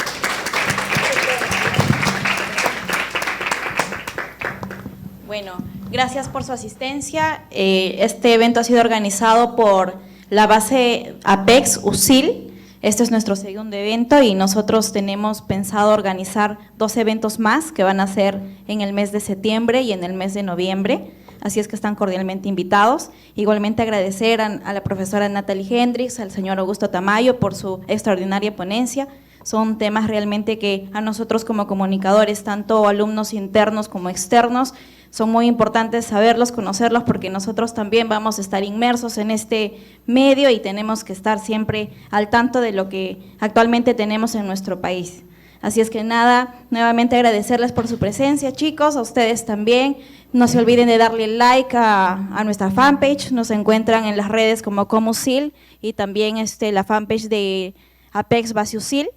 Speaker 11: Bueno, gracias por su asistencia. Este evento ha sido organizado por la base Apex USIL. Este es nuestro segundo evento y nosotros tenemos pensado organizar 2 eventos más que van a ser en el mes de septiembre y en el mes de noviembre. Así es que están cordialmente invitados. Igualmente agradecer a la profesora Natalie Hendricks, al señor Augusto Tamayo por su extraordinaria ponencia. Son temas realmente que a nosotros como comunicadores, tanto alumnos internos como externos, son muy importantes saberlos, conocerlos, porque nosotros también vamos a estar inmersos en este medio y tenemos que estar siempre al tanto de lo que actualmente tenemos en nuestro país. Así es que nada, nuevamente agradecerles por su presencia, chicos, a ustedes también. No se olviden de darle like a nuestra fanpage, nos encuentran en las redes como Comusil y también la fanpage de Apex Base UCIL.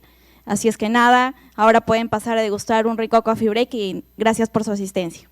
Speaker 11: Así es que nada, ahora pueden pasar a degustar un rico coffee break y gracias por su asistencia.